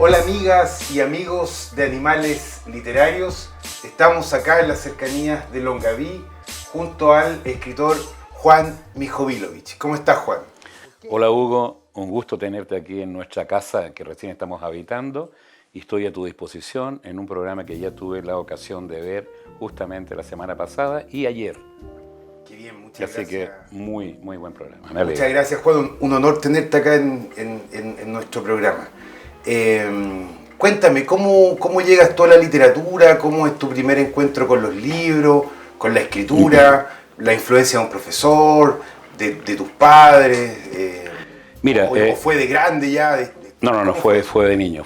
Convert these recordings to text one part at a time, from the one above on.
Hola amigas y amigos de Animales Literarios, estamos acá en las cercanías de Longaví junto al escritor Juan Mijovilovich. ¿Cómo estás, Juan? Hola Hugo, un gusto tenerte aquí en nuestra casa que recién estamos habitando y estoy a tu disposición en un programa que ya tuve la ocasión de ver justamente la semana pasada y ayer. Qué bien, muchas Así gracias. que muy buen programa. Muchas gracias, Juan. Un honor tenerte acá en nuestro programa. Cuéntame, ¿cómo llegas tú a la literatura? ¿Cómo es tu primer encuentro con los libros, con la escritura, la influencia de un profesor, de tus padres? Mira, ¿O fue de grande ya? No, fue de niño,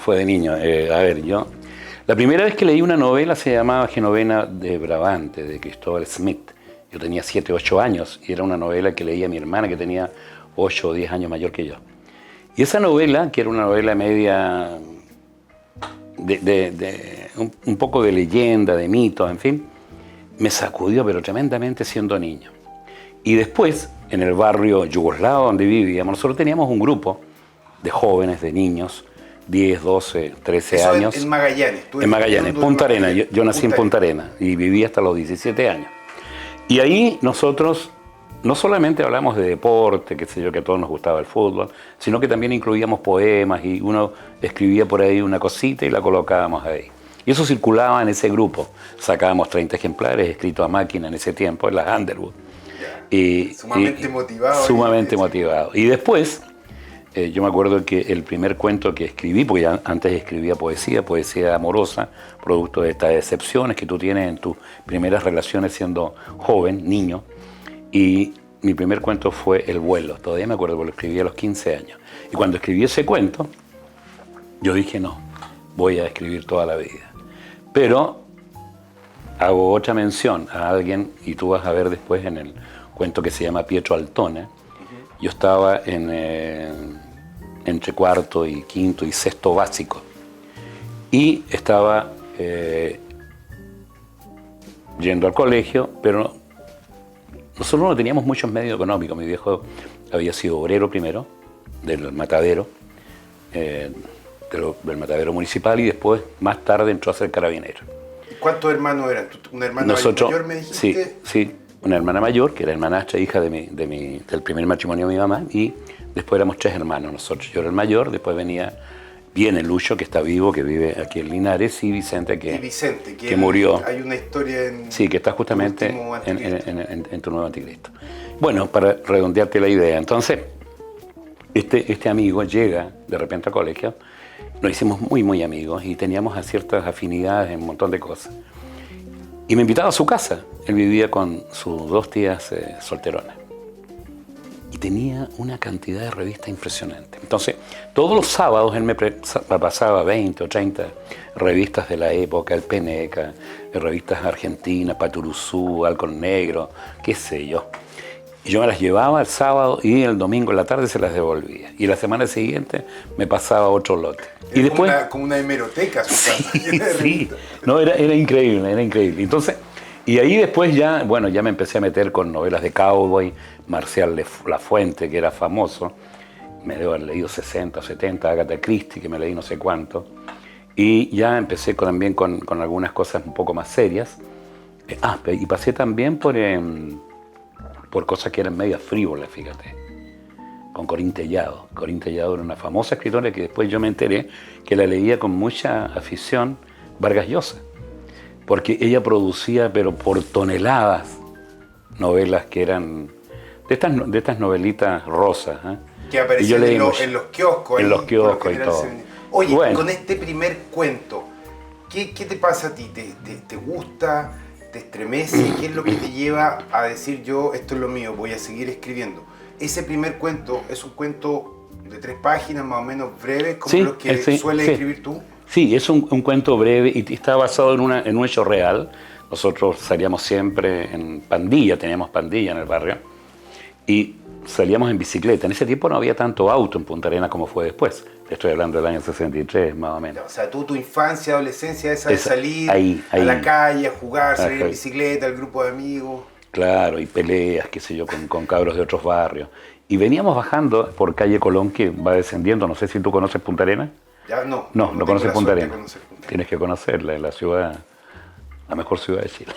la primera vez que leí una novela se llamaba Genovena de Brabante, de Cristóbal Smith. Yo tenía 7, 8 años y era una novela que leía mi hermana que tenía 8 o 10 años mayor que yo. Y esa novela, que era una novela media un poco de leyenda, de mitos, en fin, me sacudió pero tremendamente siendo niño. Y después, en el barrio yugoslavo donde vivíamos, nosotros teníamos un grupo de jóvenes, de niños, 10, 12, 13 Eso años. En Magallanes. En Magallanes, Punta Arenas. Yo nací en Punta Arenas y viví hasta los 17 años. Y ahí nosotros no solamente hablamos de deporte, qué sé yo, que a todos nos gustaba el fútbol, sino que también incluíamos poemas y uno escribía por ahí una cosita y la colocábamos ahí. Y eso circulaba en ese grupo. Sacábamos 30 ejemplares escritos a máquina en ese tiempo, en las Underwood. Sumamente motivado. Sumamente motivado. Y después, yo me acuerdo que el primer cuento que escribí, porque ya antes escribía poesía amorosa, producto de estas decepciones que tú tienes en tus primeras relaciones siendo joven, niño, y mi primer cuento fue El vuelo. Todavía me acuerdo porque lo escribí a los 15 años. Y cuando escribí ese cuento, yo dije, no, voy a escribir toda la vida. Pero hago otra mención a alguien, y tú vas a ver después en el cuento que se llama Pietro Altone. Yo estaba entre cuarto y quinto y sexto básico. Y estaba yendo al colegio, pero nosotros no teníamos muchos medios económicos. Mi viejo había sido obrero primero, del matadero, del matadero municipal, y después, más tarde, entró a ser carabinero. ¿Cuántos hermanos eran? ¿Una hermana mayor, me dijiste? Sí, una hermana mayor, que era hermanastra, hija del primer matrimonio de mi mamá, y después éramos 3 hermanos nosotros. Yo era el mayor, después viene Lucho, que está vivo, que vive aquí en Linares, y Vicente, que murió. Hay una historia en... Sí, que está justamente en tu nuevo Anticristo. Bueno, para redondearte la idea, entonces, este amigo llega de repente al colegio, nos hicimos muy amigos y teníamos ciertas afinidades en un montón de cosas. Y me invitaba a su casa. Él vivía con sus 2 tías solteronas. Y tenía una cantidad de revistas impresionante. Entonces, todos los sábados él me pasaba 20 o 30 revistas de la época, el Peneca, revistas argentinas, Paturuzú, Halcón Negro, qué sé yo. Y yo me las llevaba el sábado y el domingo en la tarde se las devolvía. Y la semana siguiente me pasaba otro lote. Y después, como una hemeroteca. Sí. No, era increíble. Entonces, y ahí después ya me empecé a meter con novelas de cowboy, Marcial Lafuente, que era famoso. Me debo haber leído 60 o 70, Agatha Christie, que me leí no sé cuánto. Y ya empecé también con algunas cosas un poco más serias. Y pasé también por cosas que eran medias frívolas, fíjate, con Corín Tellado. Corín Tellado era una famosa escritora que después yo me enteré que la leía con mucha afición Vargas Llosa, porque ella producía, pero por toneladas, novelas que eran de estas novelitas rosas. Que aparecían en los kioscos. En los kioscos y todo. Oye, bueno, con este primer cuento, ¿qué te pasa a ti? ¿Te gusta? ¿Te estremece? ¿Qué es lo que te lleva a decir yo, esto es lo mío, voy a seguir escribiendo? Ese primer cuento es un cuento de 3 páginas, más o menos breves, como los que sueles escribir tú. Sí, es un cuento breve y está basado en un hecho real. Nosotros salíamos siempre en pandilla, teníamos pandilla en el barrio, y salíamos en bicicleta. En ese tiempo no había tanto auto en Punta Arenas como fue después. Estoy hablando del año 63, más o menos. O sea, tu infancia, adolescencia, de salir a la calle, a jugar, salir en bicicleta, el grupo de amigos. Claro, y peleas, qué sé yo, con cabros de otros barrios. Y veníamos bajando por calle Colón, que va descendiendo, no sé si tú conoces Punta Arenas. Ya no. No tengo conoces la Punta suerte de Arenas. conocer Punta Arenas. Tienes que conocerla, es la ciudad, la mejor ciudad de Chile.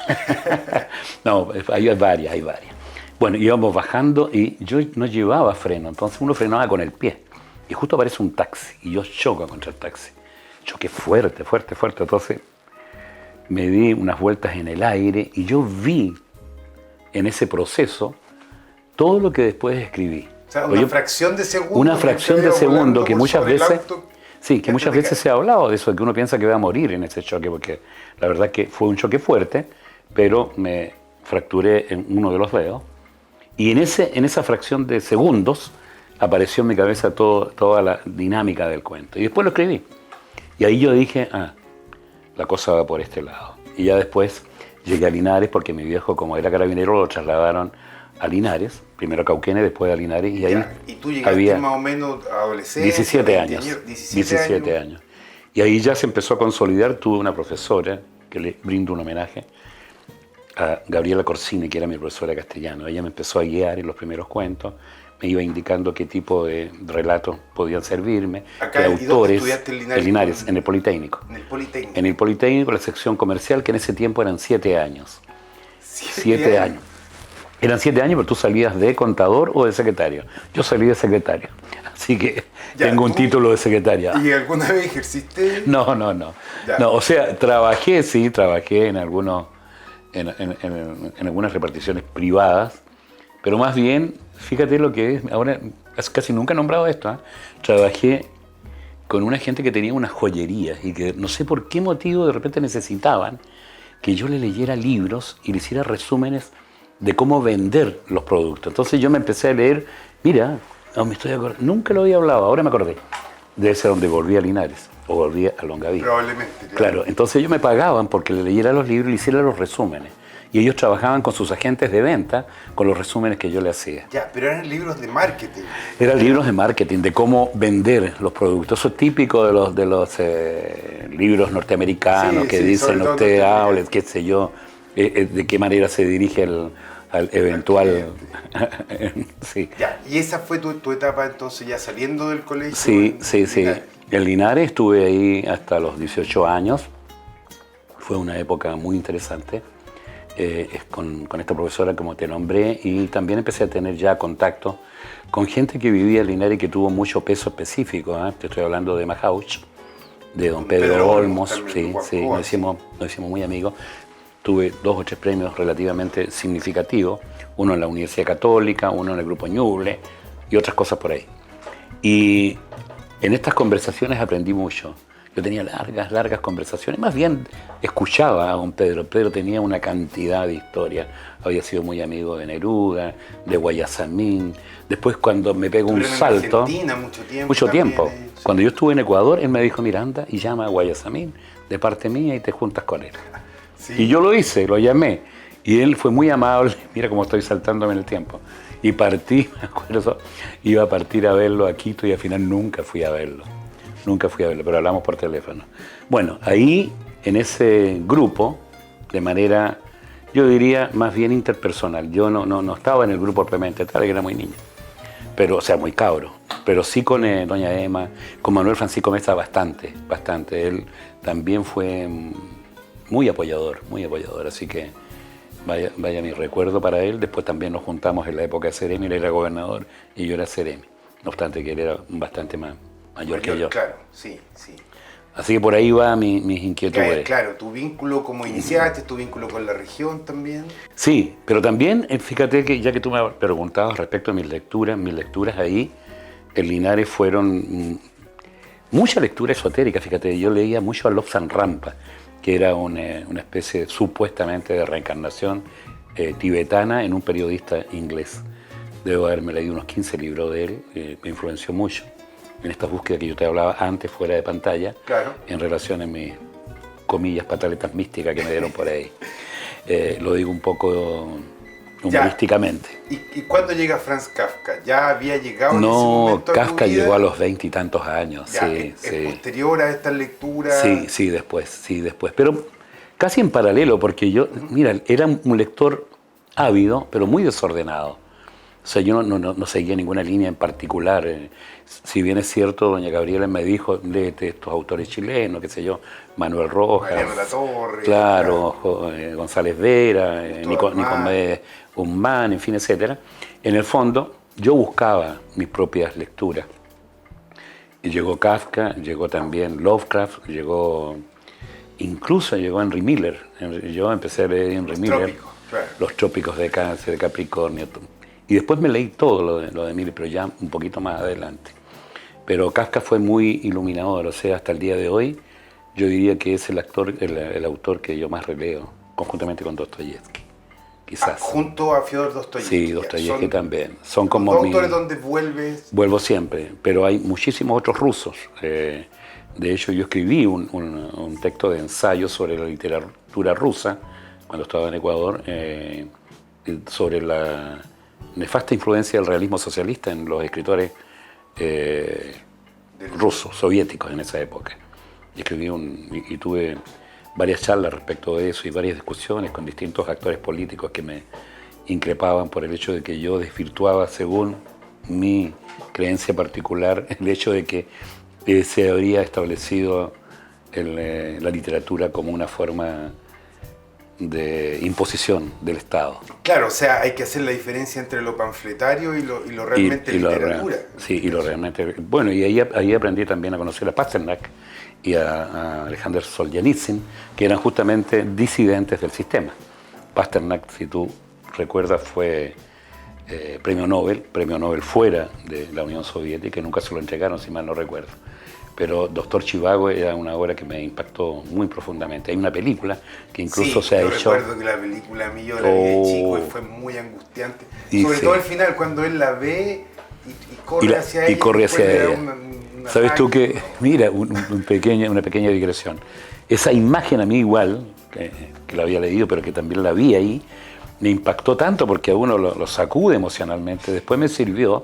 No, hay varias, hay varias. Bueno, íbamos bajando y yo no llevaba freno, entonces uno frenaba con el pie. Y justo aparece un taxi y yo choco contra el taxi. Choqué fuerte, fuerte, fuerte. Entonces me di unas vueltas en el aire y yo vi en ese proceso todo lo que después escribí. O sea, una fracción de segundo. Una fracción de segundo que muchas veces... Sí, que muchas veces cae. se ha hablado de eso, que uno piensa que va a morir en ese choque, porque la verdad que fue un choque fuerte, pero me fracturé en uno de los dedos. Y en esa fracción de segundos apareció en mi cabeza toda la dinámica del cuento. Y después lo escribí. Y ahí yo dije, la cosa va por este lado. Y ya después llegué a Linares, porque mi viejo, como era carabinero, lo trasladaron a Linares, primero a Cauquenes, después a Linares, y ahí Y tú llegaste había más o menos adolescente. 17 años. 17 años. Y ahí ya se empezó a consolidar. Tuve una profesora, que le brindo un homenaje, a Gabriela Corsini, que era mi profesora de castellano. Ella me empezó a guiar en los primeros cuentos, me iba indicando qué tipo de relatos podían servirme, Acá, qué ¿y dónde autores. estudiaste en Linares? En Linares, en el Politécnico. En el Politécnico. En el Politécnico, la sección comercial, que en ese tiempo eran 7 años. 7 años. Eran 7 años, pero tú salías de contador o de secretario. Yo salí de secretario, así que Ya, tengo un título de secretaria. ¿Y alguna vez ejerciste? No. Ya. No, o sea, trabajé en algunos, en algunas reparticiones privadas, pero más bien, fíjate lo que es, ahora casi nunca he nombrado esto, ¿eh? Trabajé con una gente que tenía unas joyerías y que no sé por qué motivo de repente necesitaban que yo le leyera libros y le hiciera resúmenes de cómo vender los productos. Entonces yo me empecé a leer, mira, me estoy acordando, nunca lo había hablado, ahora me acordé. Debe ser donde volví a Linares o volví a Longaví. Probablemente. Claro, entonces ellos me pagaban porque le leyera los libros y le hiciera los resúmenes. Y ellos trabajaban con sus agentes de venta con los resúmenes que yo le hacía. Ya, pero eran libros de marketing. Eran libros de marketing, de cómo vender los productos. Eso es típico de los libros norteamericanos que dicen usted hable, qué sé yo, de qué manera se dirige al eventual... Sí. Ya, y esa fue tu etapa entonces ya saliendo del colegio. Sí. Linares. En Linares estuve ahí hasta los 18 años. Fue una época muy interesante. Con esta profesora, como te nombré, y también empecé a tener ya contacto con gente que vivía en Linares y que tuvo mucho peso específico. Te estoy hablando de Majauch, de don Pedro Olmos, sí, nos hicimos muy amigos. Tuve 2 o 3 premios relativamente significativos, uno en la Universidad Católica, uno en el Grupo Ñuble y otras cosas por ahí. Y en estas conversaciones aprendí mucho. Yo tenía largas conversaciones, más bien escuchaba a don Pedro. Pedro tenía una cantidad de historias, había sido muy amigo de Neruda, de Guayasamín. Después cuando me pego un salto... Argentina mucho tiempo. También, sí. Cuando yo estuve en Ecuador, él me dijo, mira, anda y llama a Guayasamín de parte mía y te juntas con él. Sí. Y yo lo hice, lo llamé. Y él fue muy amable, mira cómo estoy saltándome en el tiempo. Y partí, me acuerdo, iba a partir a verlo a Quito y al final nunca fui a verlo, pero hablamos por teléfono. Bueno, ahí, en ese grupo, de manera, yo diría, más bien interpersonal. Yo no estaba en el grupo propiamente tal, que era muy niño, pero, o sea, muy cabro. Pero sí con doña Emma, con Manuel Francisco Mesa bastante. Él también fue muy apoyador, así que vaya mi recuerdo para él. Después también nos juntamos en la época de Ceremi, él era gobernador y yo era Ceremi, no obstante que él era bastante mayor que yo. Claro, sí. Así que por ahí va mis inquietudes. Claro, tu vínculo como iniciaste, tu vínculo con la región también. Sí, pero también, fíjate que ya que tú me preguntabas respecto a mis lecturas ahí, en Linares fueron mucha lectura esotérica, fíjate, yo leía mucho a Lobsang Rampa, que era una especie supuestamente de reencarnación tibetana en un periodista inglés. Debo haberme leído unos 15 libros de él, me influenció mucho en esta búsqueda que yo te hablaba antes, fuera de pantalla, claro, en relación a mis, comillas, pataletas místicas que me dieron por ahí. Lo digo un poco humorísticamente. ¿Y cuándo llega Franz Kafka? ¿Ya había llegado en ese No, momento a tu Kafka vida? llegó a los 20 y tantos años. Ya, sí, ¿es posterior a estas lecturas? Sí, después. Pero casi en paralelo, porque yo, mira, era un lector ávido, pero muy desordenado. O sea, yo no seguía ninguna línea en particular. Si bien es cierto, doña Gabriela me dijo, léete estos autores chilenos, qué sé yo, Manuel Rojas, Mariano Latorre, claro, González Vera, Nicolás Nicolás Guzmán, en fin, etcétera. En el fondo, yo buscaba mis propias lecturas. Y llegó Kafka, llegó también Lovecraft, incluso llegó Henry Miller. Yo empecé a leer Henry Miller, Los Trópicos de Cáncer, de Capricornio. Y después me leí todo lo de Miller, pero ya un poquito más adelante. Pero Kafka fue muy iluminador, o sea, hasta el día de hoy yo diría que es el autor que yo más releo, conjuntamente con Dostoyevsky, quizás. Junto a Fyodor Dostoyevsky. Sí, Dostoyevsky también. Son como dos autores donde vuelves. Vuelvo siempre, pero hay muchísimos otros rusos. De hecho, yo escribí un texto de ensayo sobre la literatura rusa cuando estaba en Ecuador, sobre la nefasta influencia del realismo socialista en los escritores rusos, soviéticos en esa época. Y escribí y tuve varias charlas respecto de eso y varias discusiones con distintos actores políticos que me increpaban por el hecho de que yo desvirtuaba, según mi creencia particular, el hecho de que se habría establecido la literatura como una forma de imposición del Estado. Claro, o sea, hay que hacer la diferencia entre lo panfletario y lo realmente literatura. Sí, y lo realmente... Bueno, y ahí aprendí también a conocer a Pasternak y a Alexander Solzhenitsyn, que eran justamente disidentes del sistema. Pasternak, si tú recuerdas, fue premio Nobel fuera de la Unión Soviética, y nunca se lo entregaron, si mal no recuerdo. Pero Doctor Zhivago era una obra que me impactó muy profundamente. Hay una película que incluso se ha hecho... Sí, recuerdo que la película a mí yo la vi de chico y fue muy angustiante. Sobre todo al final, cuando él la ve y corre hacia ella. Y corre hacia ella. ¿Sabes tú que? Mira, una pequeña digresión. Esa imagen a mí igual, que la había leído, pero que también la vi ahí, me impactó tanto porque a uno lo sacude emocionalmente. Después me sirvió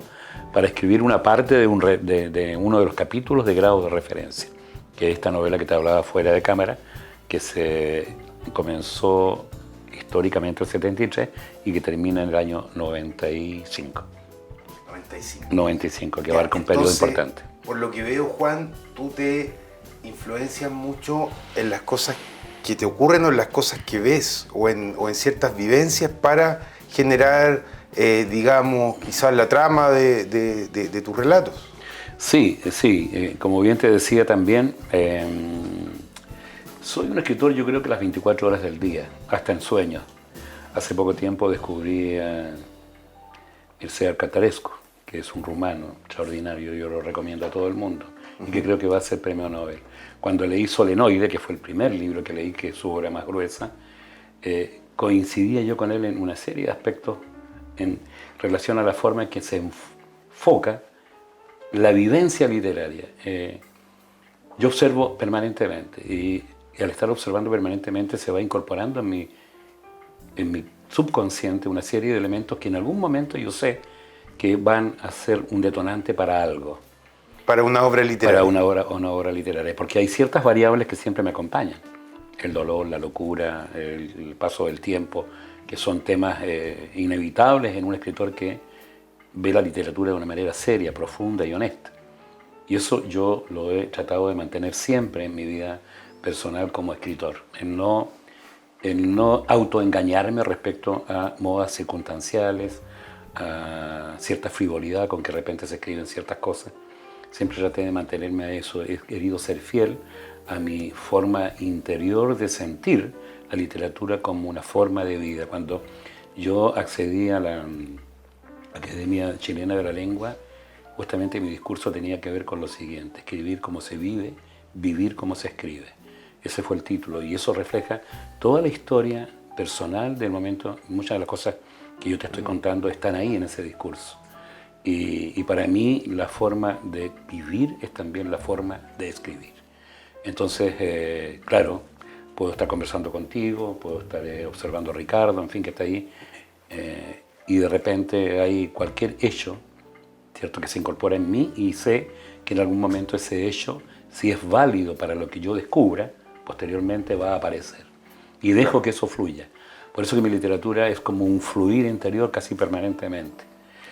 para escribir una parte de uno de los capítulos de Grado de Referencia, que es esta novela que te hablaba fuera de cámara, que se comenzó históricamente en el 73 y que termina en el año 95. 95, que abarca un periodo importante. Por lo que veo, Juan, tú te influencias mucho en las cosas que te ocurren o en las cosas que ves o en ciertas vivencias para generar, digamos, quizás la trama de tus relatos. Sí, como bien te decía también, soy un escritor, yo creo que las 24 horas del día, hasta en sueños. Hace poco tiempo descubrí a Mircea Catarescu, que es un rumano extraordinario, yo lo recomiendo a todo el mundo, y que creo que va a ser premio Nobel. Cuando leí Solenoide, que fue el primer libro que leí, que es su obra más gruesa, coincidía yo con él en una serie de aspectos en relación a la forma en que se enfoca la vivencia literaria. Yo observo permanentemente y al estar observando permanentemente se va incorporando en mi subconsciente una serie de elementos que en algún momento yo sé que van a ser un detonante para algo. Para una obra literaria. Para una obra literaria, porque hay ciertas variables que siempre me acompañan. El dolor, la locura, el paso del tiempo, que son temas inevitables en un escritor que ve la literatura de una manera seria, profunda y honesta. Y eso yo lo he tratado de mantener siempre en mi vida personal como escritor, en no autoengañarme respecto a modas circunstanciales, a cierta frivolidad con que de repente se escriben ciertas cosas. Siempre traté de mantenerme a eso, he querido ser fiel a mi forma interior de sentir la literatura como una forma de vida. Cuando yo accedí a la Academia Chilena de la Lengua, justamente mi discurso tenía que ver con lo siguiente: escribir como se vive, vivir como se escribe. Ese fue el título y eso refleja toda la historia personal del momento. Muchas de las cosas que yo te estoy contando están ahí en ese discurso. Y para mí la forma de vivir es también la forma de escribir. Entonces, claro, puedo estar conversando contigo, puedo estar observando a Ricardo, en fin, que está ahí, y de repente hay cualquier hecho, ¿cierto?, que se incorpora en mí y sé que en algún momento ese hecho, si es válido para lo que yo descubra, posteriormente va a aparecer. Y dejo que eso fluya. Por eso que mi literatura es como un fluir interior casi permanentemente.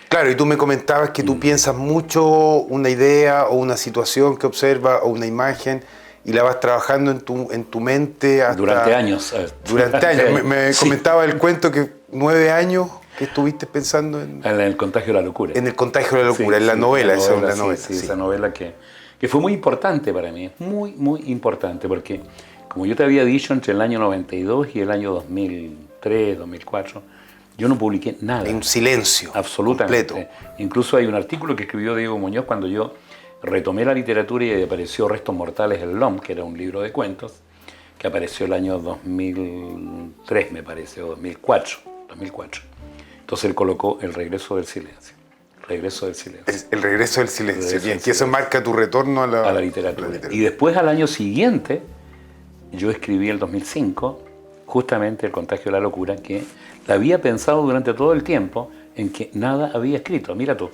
Claro, y tú me comentabas que tú piensas mucho una idea o una situación que observas o una imagen y la vas trabajando en tu mente hasta... Durante años. Durante años. Me comentaba el cuento que 9 años que estuviste pensando en el contagio de la locura. En el contagio de la locura, en la novela, esa es la novela. Sí, esa novela que fue muy importante para mí, muy, muy importante, porque como yo te había dicho, entre el año 92 y el año 2003, 2004, yo no publiqué nada. En un silencio. Absolutamente. Completo. Incluso hay un artículo que escribió Diego Muñoz cuando yo retomé la literatura y apareció Restos Mortales del LOM, que era un libro de cuentos, que apareció el año 2003, me parece, o 2004. Entonces él colocó El regreso del silencio. Regreso del silencio. El regreso del silencio. Bien, que eso marca tu retorno a la literatura. Y después, al año siguiente, yo escribí el 2005, justamente El contagio de la locura, que la había pensado durante todo el tiempo en que nada había escrito. Mira tú.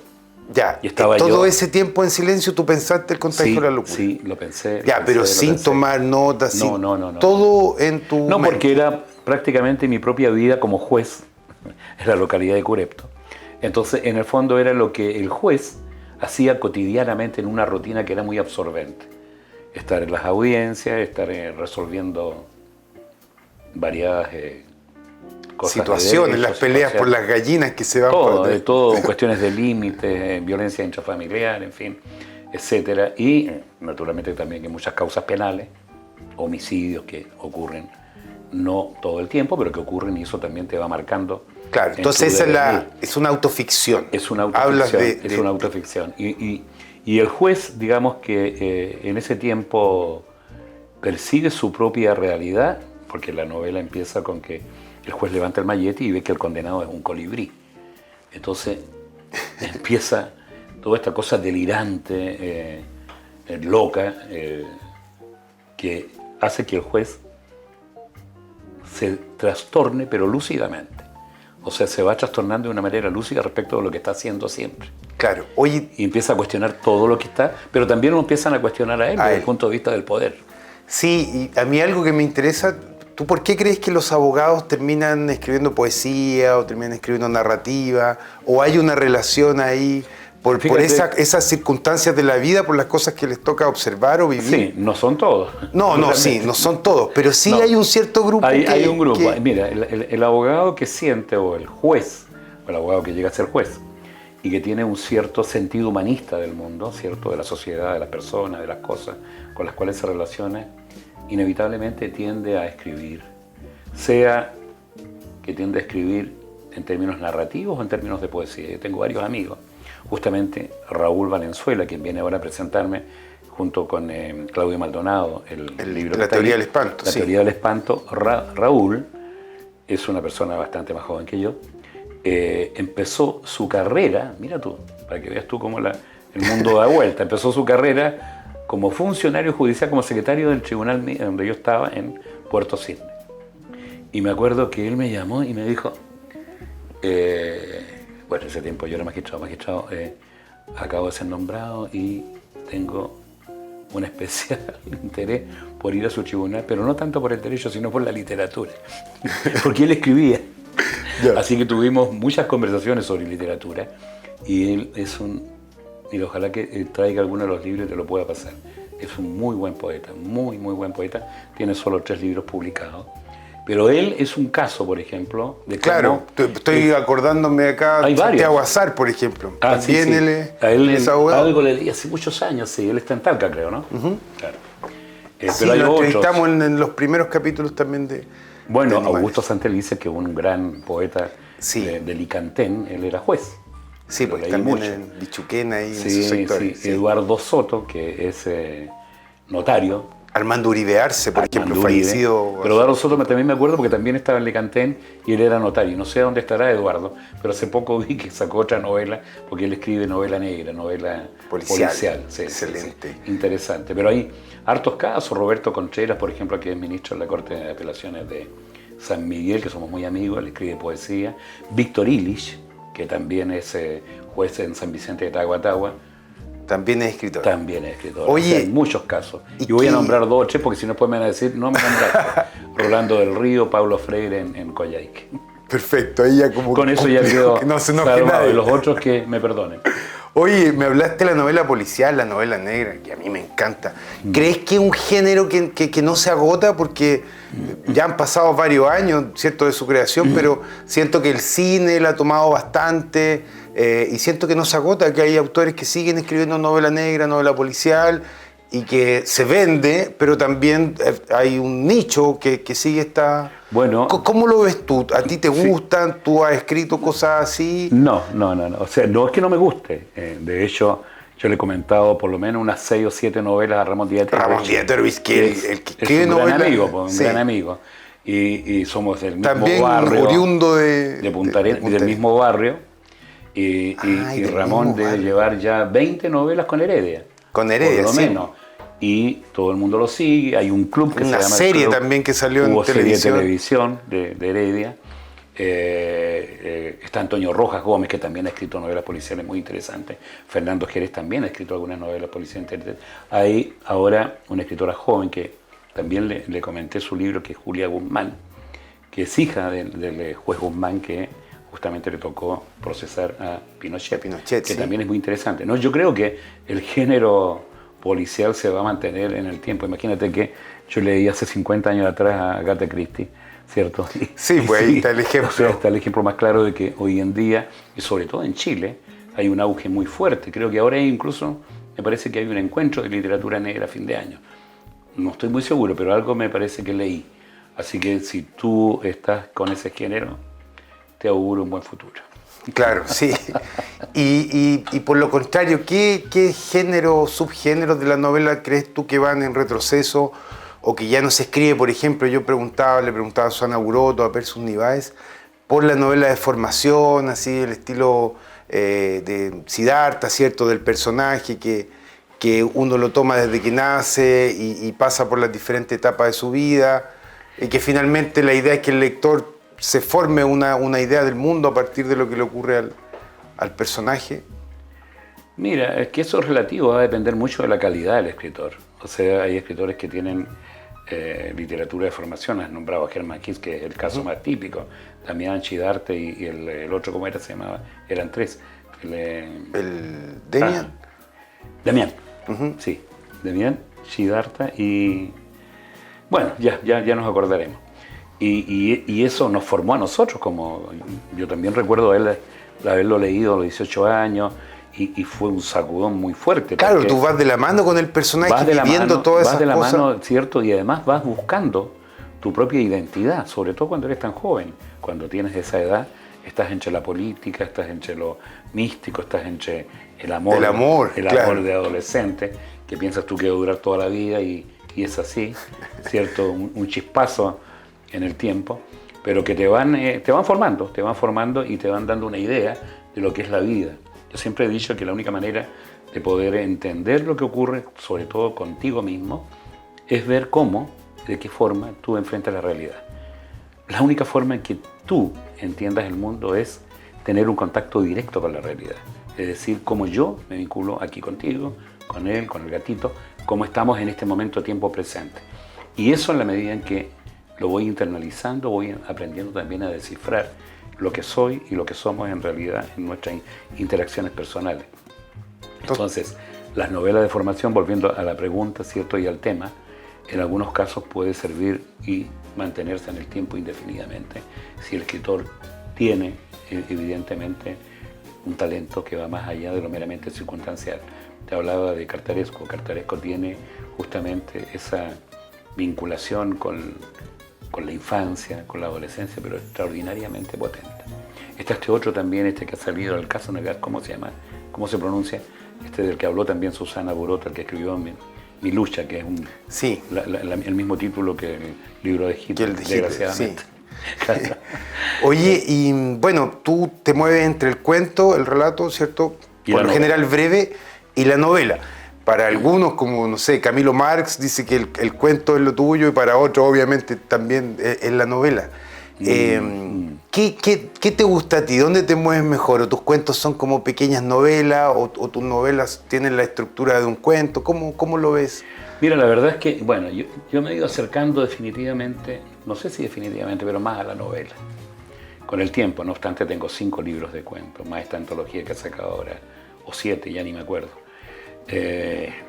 Ya, y estaba todo ese tiempo en silencio tú pensaste El contagio de la locura. Sí, lo pensé. Ya, pero sin tomar notas. No. Todo en tu mente. No, porque era prácticamente mi propia vida como juez en la localidad de Curepto. Entonces, en el fondo era lo que el juez hacía cotidianamente en una rutina que era muy absorbente. Estar en las audiencias, estar resolviendo variadas cosas. Situaciones, las peleas por las gallinas que se van por todo, cuestiones de límites, violencia intrafamiliar, en fin, etcétera. Y naturalmente también hay muchas causas penales, homicidios que ocurren, no todo el tiempo, pero que ocurren y eso también te va marcando. Claro, entonces esa es una autoficción. Es una autoficción. Una autoficción. Y el juez, digamos que en ese tiempo percibe su propia realidad, porque la novela empieza con que el juez levanta el mallete y ve que el condenado es un colibrí. Entonces empieza toda esta cosa delirante, loca, que hace que el juez se trastorne, pero lúcidamente. O sea, se va trastornando de una manera lúcida respecto de lo que está haciendo siempre. Claro. Oye, y empieza a cuestionar todo lo que está, pero también lo empiezan a cuestionar a él desde el punto de vista del poder. Sí, y a mí algo que me interesa, ¿tú por qué crees que los abogados terminan escribiendo poesía o terminan escribiendo narrativa? ¿O hay una relación ahí por esas circunstancias de la vida, por las cosas que les toca observar o vivir? Sí, no son todos. No son todos, pero sí hay un cierto grupo hay un grupo. Mira, el abogado que siente, o el juez, o el abogado que llega a ser juez, y que tiene un cierto sentido humanista del mundo, cierto, de la sociedad, de las personas, de las cosas con las cuales se relaciona, inevitablemente tiende a escribir. Sea que tiende a escribir en términos narrativos o en términos de poesía. Yo tengo varios amigos. Justamente Raúl Valenzuela, quien viene ahora a presentarme, junto con Claudio Maldonado, el libro La teoría del espanto. La teoría del espanto. Raúl es una persona bastante más joven que yo. Empezó su carrera, mira tú, para que veas tú cómo el mundo da vuelta, empezó su carrera como funcionario judicial, como secretario del tribunal donde yo estaba en Puerto Cisne. Y me acuerdo que él me llamó y me dijo, bueno, en ese tiempo yo era magistrado, acabo de ser nombrado y tengo un especial interés por ir a su tribunal, pero no tanto por el derecho, sino por la literatura, porque él escribía. Así que tuvimos muchas conversaciones sobre literatura y él es mira, ojalá que traiga alguno de los libros y te lo pueda pasar. Es un muy buen poeta, muy buen poeta. Tiene solo 3 libros publicados. Pero él es un caso, por ejemplo, de Claro, estoy acordándome acá de Santiago Azar, por ejemplo. También él es abogado. Algo le di hace muchos años, sí. Él está en Talca, creo, ¿no? Claro. Sí, pero hay lo entrevistamos en los primeros capítulos también de... Bueno, Augusto Santelice, que es un gran poeta de Licantén, él era juez. Sí, porque también en Bichuquena y en esos sectores. Sí. Eduardo Soto, que es notario. Armando Uribe Arce, por ejemplo, fallecido. Pero Eduardo Soto también me acuerdo porque también estaba en Licantén y él era notario. No sé dónde estará Eduardo, pero hace poco vi que sacó otra novela, porque él escribe novela negra, novela policial. Sí, excelente. Sí. Interesante. Pero hay hartos casos. Roberto Contreras, por ejemplo, que es ministro de la Corte de Apelaciones de San Miguel, que somos muy amigos, él escribe poesía. Víctor Illich, que también es juez en San Vicente de Tahuatahua. También es escritor. Oye, o sea, hay muchos casos. Y voy a nombrar 2 o 3 porque si no después me van a decir, no me nombraste. Rolando del Río, Pablo Freire en Coyhaique. Perfecto, ahí ya como... Con eso ya quedó que no se enoje salvado, nadie. y los otros que me perdonen. Oye, me hablaste de la novela policial, la novela negra, que a mí me encanta. ¿Crees que es un género que no se agota? Porque ya han pasado varios años, ¿cierto?, de su creación, pero siento que el cine la ha tomado bastante y siento que no se agota, que hay autores que siguen escribiendo novela negra, novela policial y que se vende, pero también hay un nicho que sigue esta... Bueno, ¿Cómo lo ves tú? ¿A ti te gustan? ¿Tú has escrito cosas así? No. O sea, no es que no me guste. De hecho, yo le he comentado por lo menos unas 6 o 7 novelas a Ramón Dieterich. Ramón Dieterich, que el que escribe es un novelas... gran amigo, un Sí. gran amigo. Y somos del mismo También barrio. oriundo de Punta Arenas, del mismo barrio. Y del Ramón mismo debe barrio. llevar ya 20 novelas con Heredia. Con Heredia, por lo sí. menos. Y todo el mundo lo sigue. Hay un club que Una se llama serie el club. también que salió en Hubo serie de televisión. televisión de Heredia. Está Antonio Rojas Gómez, que también ha escrito novelas policiales muy interesantes. Fernando Jerez también ha escrito algunas novelas policiales interesantes. Hay ahora una escritora joven que también le comenté su libro, que es Julia Guzmán, que es hija del juez Guzmán, que justamente le tocó procesar a Pinochet, que sí. también es muy interesante, ¿no? Yo creo que el género policial se va a mantener en el tiempo. Imagínate que yo leí hace 50 años atrás a Agatha Christie, ¿cierto? Sí, pues ahí está el ejemplo. O sea, está el ejemplo más claro de que hoy en día, y sobre todo en Chile, hay un auge muy fuerte. Creo que ahora incluso me parece que hay un encuentro de literatura negra a fin de año. No estoy muy seguro, pero algo me parece que leí. Así que si tú estás con ese género, te auguro un buen futuro. Claro, sí. Y por lo contrario, ¿qué género, subgéneros de la novela crees tú que van en retroceso o que ya no se escribe? Por ejemplo, le preguntaba a Susana Buroto, a Persus Niváez, por la novela de formación, así el estilo de Siddhartha, ¿cierto?, del personaje que uno lo toma desde que nace y pasa por las diferentes etapas de su vida, y que finalmente la idea es que el lector se forme una idea del mundo a partir de lo que le ocurre al personaje. Mira, es que eso es relativo, va a depender mucho de la calidad del escritor. O sea, hay escritores que tienen literatura de formación, has nombrado a Hermann Hesse, que es el caso más típico. Damián, Siddhartha y el otro, ¿cómo era? Se llamaba, eran tres. ¿El Demian? Damián, sí. Damián, Siddhartha y... Bueno, ya nos acordaremos. Y eso nos formó a nosotros, como yo también recuerdo haberlo leído a los 18 años y fue un sacudón muy fuerte. Claro, tú vas de la mano con el personaje viviendo todas esas cosas. Vas de la mano, ¿cierto? Y además vas buscando tu propia identidad, sobre todo cuando eres tan joven. Cuando tienes esa edad, estás entre la política, estás entre lo místico, estás entre el amor claro. de adolescente, que piensas tú que va a durar toda la vida y es así, ¿cierto? Un chispazo en el tiempo, pero que te van formando y te van dando una idea de lo que es la vida. Yo siempre he dicho que la única manera de poder entender lo que ocurre, sobre todo contigo mismo, es ver cómo, de qué forma tú enfrentas la realidad. La única forma en que tú entiendas el mundo es tener un contacto directo con la realidad. Es decir, cómo yo me vinculo aquí contigo, con él, con el gatito, cómo estamos en este momento tiempo presente. Y eso en la medida en que lo voy internalizando, voy aprendiendo también a descifrar lo que soy y lo que somos en realidad en nuestras interacciones personales. Entonces, las novelas de formación, volviendo a la pregunta, ¿cierto?, y al tema, en algunos casos puede servir y mantenerse en el tiempo indefinidamente si el escritor tiene, evidentemente, un talento que va más allá de lo meramente circunstancial. Te hablaba de Cartaresco. Cartaresco tiene justamente esa vinculación con la infancia, con la adolescencia, pero extraordinariamente potente. Está este otro también, que ha salido al caso Negar, ¿cómo se llama? ¿Cómo se pronuncia? Del que habló también Susana Buroto, el que escribió Mi lucha, que es el mismo título que el libro de Hitler, desgraciadamente. Sí. Oye, y bueno, tú te mueves entre el cuento, el relato, ¿cierto? Por lo general breve, y la novela. Para algunos, como, no sé, Camilo Marx dice que el cuento es lo tuyo, y para otros, obviamente, también es la novela. ¿Qué te gusta a ti? ¿Dónde te mueves mejor? ¿O tus cuentos son como pequeñas novelas? ¿O tus novelas tienen la estructura de un cuento? ¿Cómo lo ves? Mira, la verdad es que, bueno, yo me he ido acercando definitivamente, no sé si definitivamente, pero más a la novela. con el tiempo. No obstante, tengo 5 libros de cuentos, más esta antología que he sacado ahora, o 7, ya ni me acuerdo.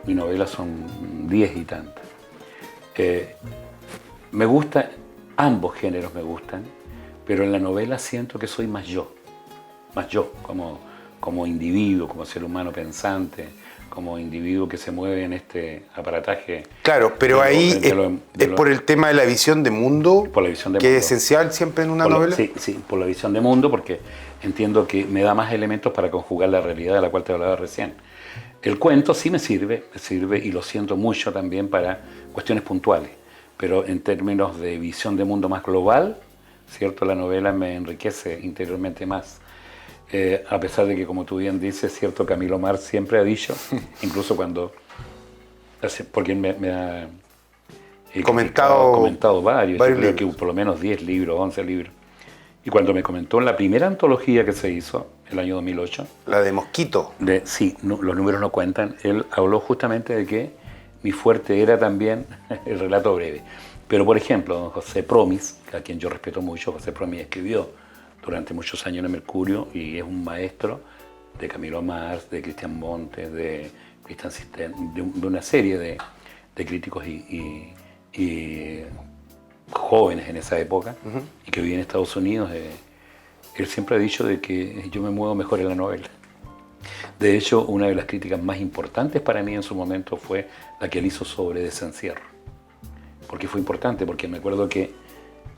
Mis novelas son 10 y tantas. Me gusta, ambos géneros me gustan, pero en la novela siento que soy más yo, como individuo, como ser humano pensante, como individuo que se mueve en este aparataje. Claro, pero ahí es por el tema de la visión de mundo, por la visión de que mundo. es esencial siempre en una novela. Sí, por la visión de mundo, porque entiendo que me da más elementos para conjugar la realidad de la cual te hablaba recién. El cuento sí me sirve y lo siento mucho también para cuestiones puntuales, pero en términos de visión de mundo más global, ¿cierto? La novela me enriquece interiormente más. A pesar de que, como tú bien dices, cierto, Camilo Mar siempre ha dicho, incluso cuando, porque me ha comentado varios, yo creo que por lo menos 10 libros, 11 libros, y cuando me comentó en la primera antología que se hizo, el año 2008, la de Mosquito. Sí, no, los números no cuentan, él habló justamente de que mi fuerte era también el relato breve. Pero, por ejemplo, don José Promis, a quien yo respeto mucho, José Promis escribió durante muchos años en el Mercurio y es un maestro de Camilo Mars, de Cristian Montes, de Cristian Sistén, de una serie de críticos y jóvenes en esa época, y que vivían en Estados Unidos. Él siempre ha dicho de que yo me muevo mejor en la novela. De hecho, una de las críticas más importantes para mí en su momento fue la que él hizo sobre Desencierro. Porque fue importante, porque me acuerdo que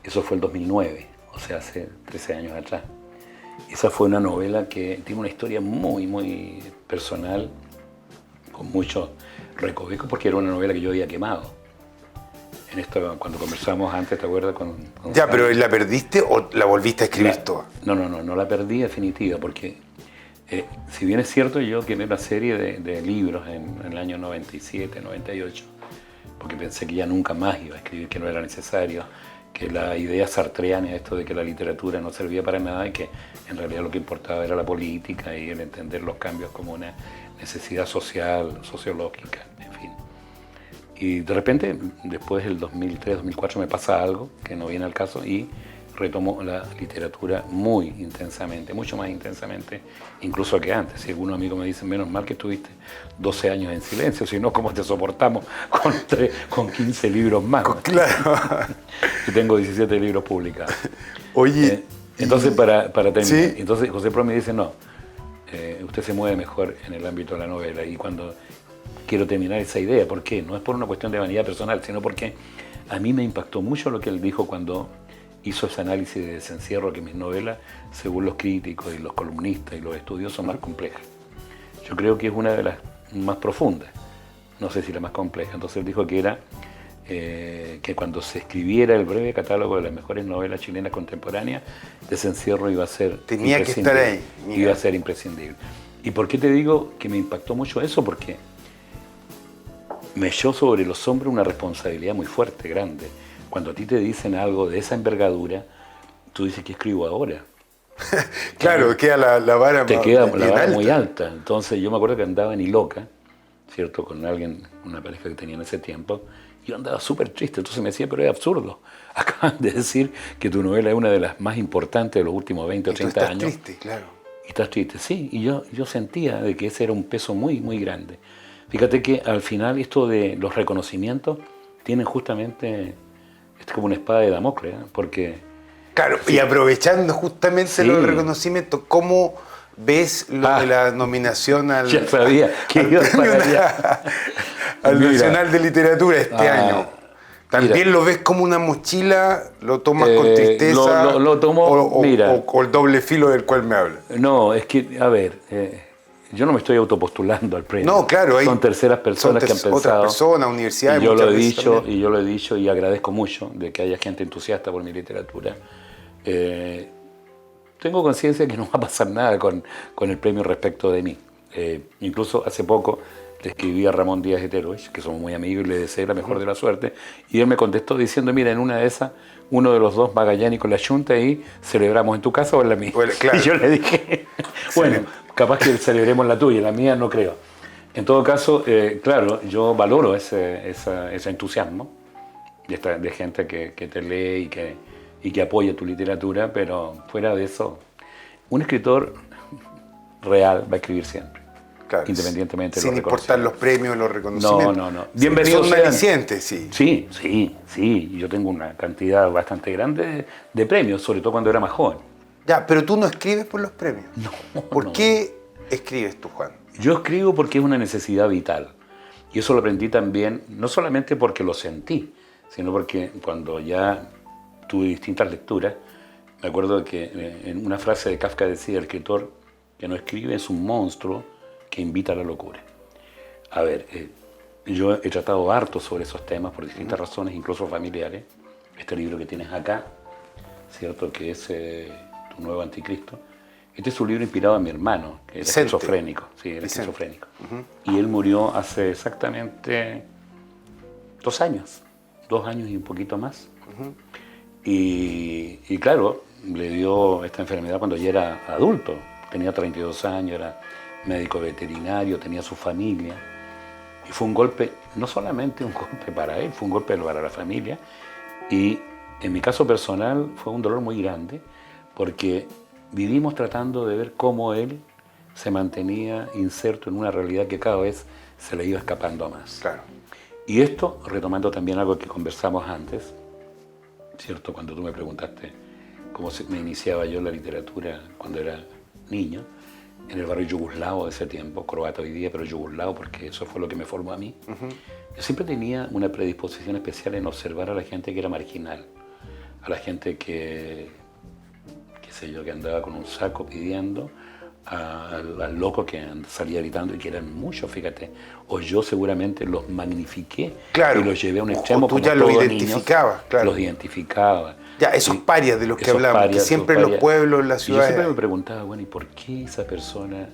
eso fue el 2009, o sea, hace 13 años atrás. Esa fue una novela que tiene una historia muy, muy personal, con muchos recovecos, porque era una novela que yo había quemado. En esto, cuando conversamos antes, ¿te acuerdas? Ya, pero ¿la perdiste o la volviste a escribir toda? No la perdí definitiva, porque si bien es cierto, yo quemé una serie de libros en el año 97, 98, porque pensé que ya nunca más iba a escribir, que no era necesario, que la idea sartreana, esto de que la literatura no servía para nada y que en realidad lo que importaba era la política y el entender los cambios como una necesidad social, sociológica, en fin. Y de repente, después del 2003, 2004, me pasa algo que no viene al caso y retomo la literatura muy intensamente, mucho más intensamente, incluso que antes. Si algunos amigos me dicen, menos mal que estuviste 12 años en silencio, si no, ¿cómo te soportamos con 15 libros más? Claro. Yo tengo 17 libros publicados. Oye. Entonces, para terminar, ¿sí? Entonces José Promi dice, no, usted se mueve mejor en el ámbito de la novela. Y cuando quiero terminar esa idea, ¿por qué? No es por una cuestión de vanidad personal, sino porque a mí me impactó mucho lo que él dijo cuando hizo ese análisis de Desencierro, que mis novelas, según los críticos y los columnistas y los estudios, son más complejas. Yo creo que es una de las más profundas, no sé si la más compleja. Entonces él dijo que era que cuando se escribiera el breve catálogo de las mejores novelas chilenas contemporáneas, Desencierro iba a ser tenía que estar ahí. Mira. Iba a ser imprescindible. ¿Y por qué te digo que me impactó mucho eso? Porque me echó sobre los hombros una responsabilidad muy fuerte, grande. Cuando a ti te dicen algo de esa envergadura, tú dices, ¿qué escribo ahora? Claro, queda la vara, te queda la vara muy alta. Entonces yo me acuerdo que andaba en Iloca, ¿cierto? Con alguien, una pareja que tenía en ese tiempo, y yo andaba súper triste. Entonces me decía, pero es absurdo. Acaban de decir que tu novela es una de las más importantes de los últimos 20 o 30 años. Estás triste, claro. Y estás triste, sí. Y yo sentía de que ese era un peso muy, muy grande. Fíjate que al final esto de los reconocimientos tienen justamente... Es como una espada de Damocles, ¿eh? Porque... Claro, sí. Y aprovechando justamente los reconocimientos, ¿cómo ves lo de la nominación al... Ya sabía que iba para allá. Al Nacional de Literatura este año? ¿También lo ves como una mochila? ¿Lo tomas con tristeza? Lo tomo, o el doble filo del cual me hablas. No, es que, a ver... yo no me estoy autopostulando al premio. No, claro. Son terceras personas que han pensado. Otras personas, universidades. Y yo lo he dicho y agradezco mucho de que haya gente entusiasta por mi literatura. Tengo conciencia de que no va a pasar nada con el premio respecto de mí. Incluso hace poco le escribí a Ramón Díaz Eterovich, que somos muy amigos, y le deseé la mejor de la suerte. Y él me contestó diciendo, mira, en una de esas, uno de los dos Magallanes con la Junta y celebramos en tu casa o en la mía. Bueno, claro. Y yo le dije, bueno, capaz que celebremos la tuya, la mía no creo. En todo caso, claro, yo valoro ese entusiasmo de gente que te lee y que y que apoya tu literatura, pero fuera de eso, un escritor real va a escribir siempre. Claro, independientemente de sin los importar los premios, los reconocimientos. No. Bienvenidos son alicientes, sí. Sí. Yo tengo una cantidad bastante grande de premios, sobre todo cuando era más joven. Ya, pero tú no escribes por los premios. No. ¿Por qué escribes tú, Juan? Yo escribo porque es una necesidad vital. Y eso lo aprendí también, no solamente porque lo sentí, sino porque cuando ya tuve distintas lecturas, me acuerdo que en una frase de Kafka decía: el escritor que no escribe es un monstruo que invita a la locura. A ver, yo he tratado harto sobre esos temas por distintas razones, incluso familiares. Este libro que tienes acá, ¿cierto? Que es Tu Nuevo Anticristo. Este es un libro inspirado en mi hermano, que era esquizofrénico. Sí, era esquizofrénico. Y él murió hace exactamente 2 años. 2 años y un poquito más. Y claro, le dio esta enfermedad cuando ya era adulto. Tenía 32 años, era médico veterinario, tenía su familia. Y fue un golpe, no solamente un golpe para él, fue un golpe para la familia. Y en mi caso personal fue un dolor muy grande, porque vivimos tratando de ver cómo él se mantenía inserto en una realidad que cada vez se le iba escapando a más. Claro. Y esto, retomando también algo que conversamos antes, ¿cierto? Cuando tú me preguntaste cómo me iniciaba yo en la literatura cuando era niño, en el barrio yugoslavo de ese tiempo, croata hoy día, pero yugoslavo porque eso fue lo que me formó a mí. Yo siempre tenía una predisposición especial en observar a la gente que era marginal, a la gente que andaba con un saco pidiendo, al loco que salía gritando, y que eran muchos, fíjate. O yo seguramente los magnifiqué, claro, y los llevé a un extremo. O tú ya los identificabas, claro. Los identificaba. Ya, esos parias de los que hablamos, que siempre en los pueblos, en las ciudades. Yo siempre me preguntaba, bueno, ¿y por qué esa persona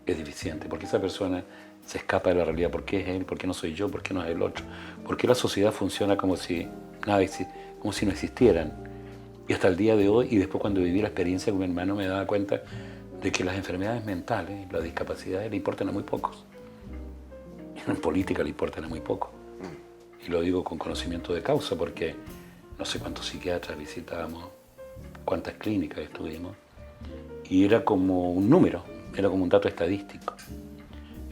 es deficiente? ¿Por qué esa persona se escapa de la realidad? ¿Por qué es él? ¿Por qué no soy yo? ¿Por qué no es el otro? ¿Por qué la sociedad funciona como si no existieran? Y hasta el día de hoy, y después cuando viví la experiencia con mi hermano, me daba cuenta de que las enfermedades mentales, las discapacidades, le importan a muy pocos. Y en política le importan a muy pocos. Y lo digo con conocimiento de causa, porque no sé cuántos psiquiatras visitábamos, cuántas clínicas estuvimos, y era como un número, era como un dato estadístico.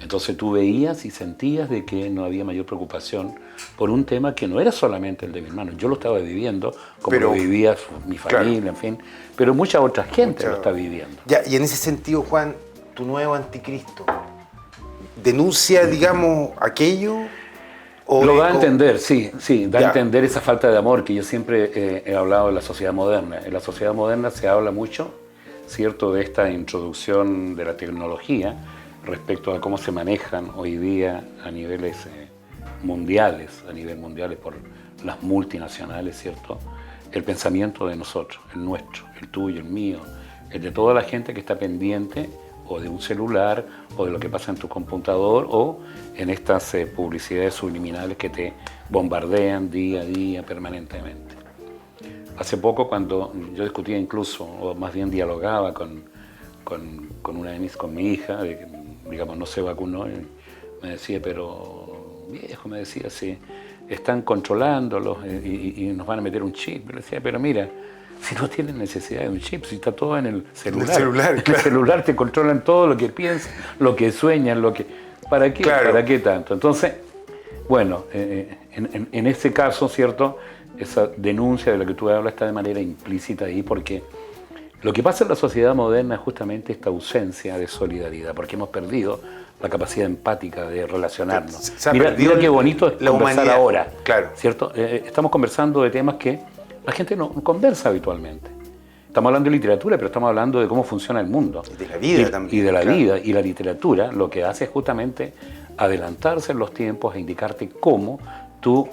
Entonces tú veías y sentías de que no había mayor preocupación por un tema que no era solamente el de mi hermano. Yo lo estaba viviendo, como lo vivía mi familia, claro, en fin, pero mucha otra gente lo está viviendo. Ya, y en ese sentido, Juan, Tu Nuevo Anticristo, ¿denuncia, digamos, aquello? Lo da a entender, sí, da a entender esa falta de amor que yo siempre he hablado de la sociedad moderna. En la sociedad moderna se habla mucho, ¿cierto?, de esta introducción de la tecnología respecto a cómo se manejan hoy día a niveles mundiales por las multinacionales, ¿cierto?, el pensamiento de nosotros, el nuestro, el tuyo, el mío, el de toda la gente que está pendiente o de un celular, o de lo que pasa en tu computador, o en estas publicidades subliminales que te bombardean día a día permanentemente. Hace poco, cuando yo discutía incluso, o más bien dialogaba con mi hija, de que, digamos, no se vacunó, me decía, pero viejo, me decía, sí, están controlándolos y nos van a meter un chip. Pero decía, pero mira, si no tienen necesidad de un chip, si está todo en el celular. En el celular te controlan todo lo que piensas, lo que sueñas, ¿para qué? Claro. ¿Para qué tanto? Entonces, bueno, en este caso, ¿cierto?, esa denuncia de la que tú hablas está de manera implícita ahí, porque lo que pasa en la sociedad moderna es justamente esta ausencia de solidaridad, porque hemos perdido la capacidad empática de relacionarnos. Mira qué bonito es conversar ahora, claro, ¿cierto? Estamos conversando de temas que la gente no conversa habitualmente. Estamos hablando de literatura, pero estamos hablando de cómo funciona el mundo. Y de la vida también. Y de la vida. Y la literatura lo que hace es justamente adelantarse en los tiempos e indicarte cómo tú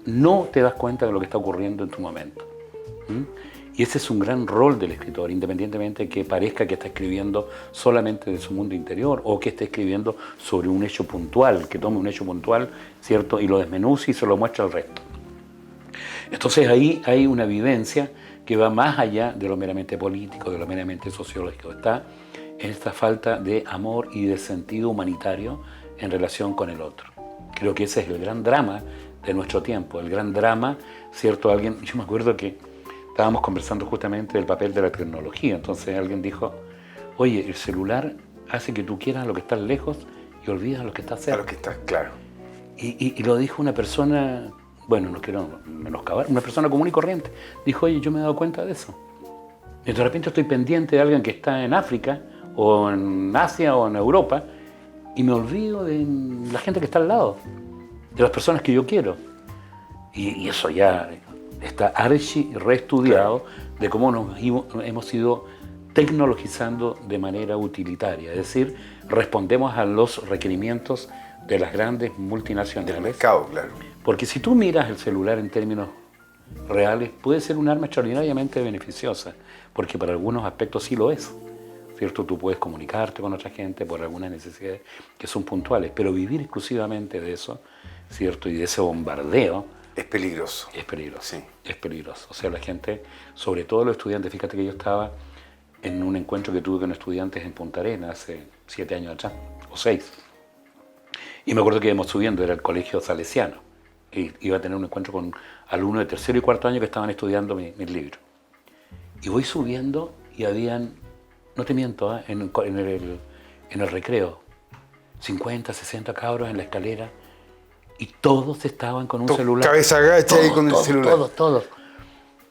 no te das cuenta de lo que está ocurriendo en tu momento. Y ese es un gran rol del escritor, independientemente de que parezca que está escribiendo solamente de su mundo interior, o que esté escribiendo sobre un hecho puntual, que tome un hecho puntual, ¿cierto?, y lo desmenuce y se lo muestra al resto. Entonces ahí hay una vivencia que va más allá de lo meramente político, de lo meramente sociológico. Está en esta falta de amor y de sentido humanitario en relación con el otro. Creo que ese es el gran drama de nuestro tiempo, el gran drama, ¿cierto? Yo me acuerdo que estábamos conversando justamente del papel de la tecnología. Entonces alguien dijo, oye, el celular hace que tú quieras a lo que estás lejos y olvidas a lo que estás cerca. A lo que estás, claro. Y lo dijo una persona, bueno, no quiero menoscabar, una persona común y corriente. Dijo, oye, yo me he dado cuenta de eso. Y de repente estoy pendiente de alguien que está en África, o en Asia, o en Europa, y me olvido de la gente que está al lado, de las personas que yo quiero. Y eso ya está reestudiado, claro, de cómo nos hemos ido tecnologizando de manera utilitaria. Es decir, respondemos a los requerimientos de las grandes multinacionales. Del mercado, claro. Porque si tú miras el celular en términos reales, puede ser un arma extraordinariamente beneficiosa, porque para algunos aspectos sí lo es, ¿cierto? Tú puedes comunicarte con otra gente por algunas necesidades que son puntuales, pero vivir exclusivamente de eso, ¿cierto? Y de ese bombardeo. Es peligroso. Es peligroso, sí. Es peligroso. O sea, la gente, sobre todo los estudiantes, fíjate que yo estaba en un encuentro que tuve con estudiantes en Punta Arenas hace 7 años atrás, o 6. Y me acuerdo que íbamos subiendo, era el colegio salesiano, y iba a tener un encuentro con alumnos de 3er y 4er año que estaban estudiando mis libros. Y voy subiendo y habían, no te miento, en el recreo, 50, 60 cabros en la escalera, y todos estaban con un celular. Cabeza agacha ahí con el celular. Todos.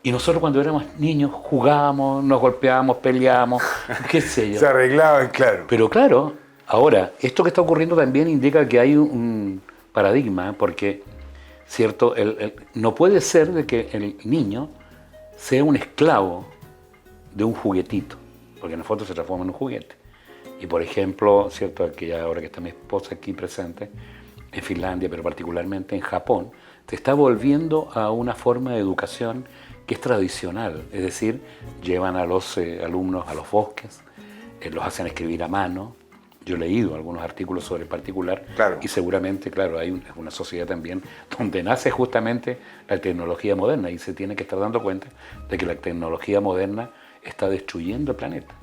Y nosotros cuando éramos niños jugábamos, nos golpeábamos, peleábamos, qué sé yo. Se arreglaban, claro. Pero claro, ahora, esto que está ocurriendo también indica que hay un paradigma, porque, ¿cierto? No puede ser de que el niño sea un esclavo de un juguetito, porque en el fondo se transforma en un juguete. Y por ejemplo, ¿cierto? Que ya ahora que está mi esposa aquí presente, en Finlandia, pero particularmente en Japón, se está volviendo a una forma de educación que es tradicional, es decir, llevan a los alumnos a los bosques, los hacen escribir a mano. Yo he leído algunos artículos sobre el particular, claro, y seguramente, claro, hay una sociedad también donde nace justamente la tecnología moderna y se tiene que estar dando cuenta de que la tecnología moderna está destruyendo el planeta.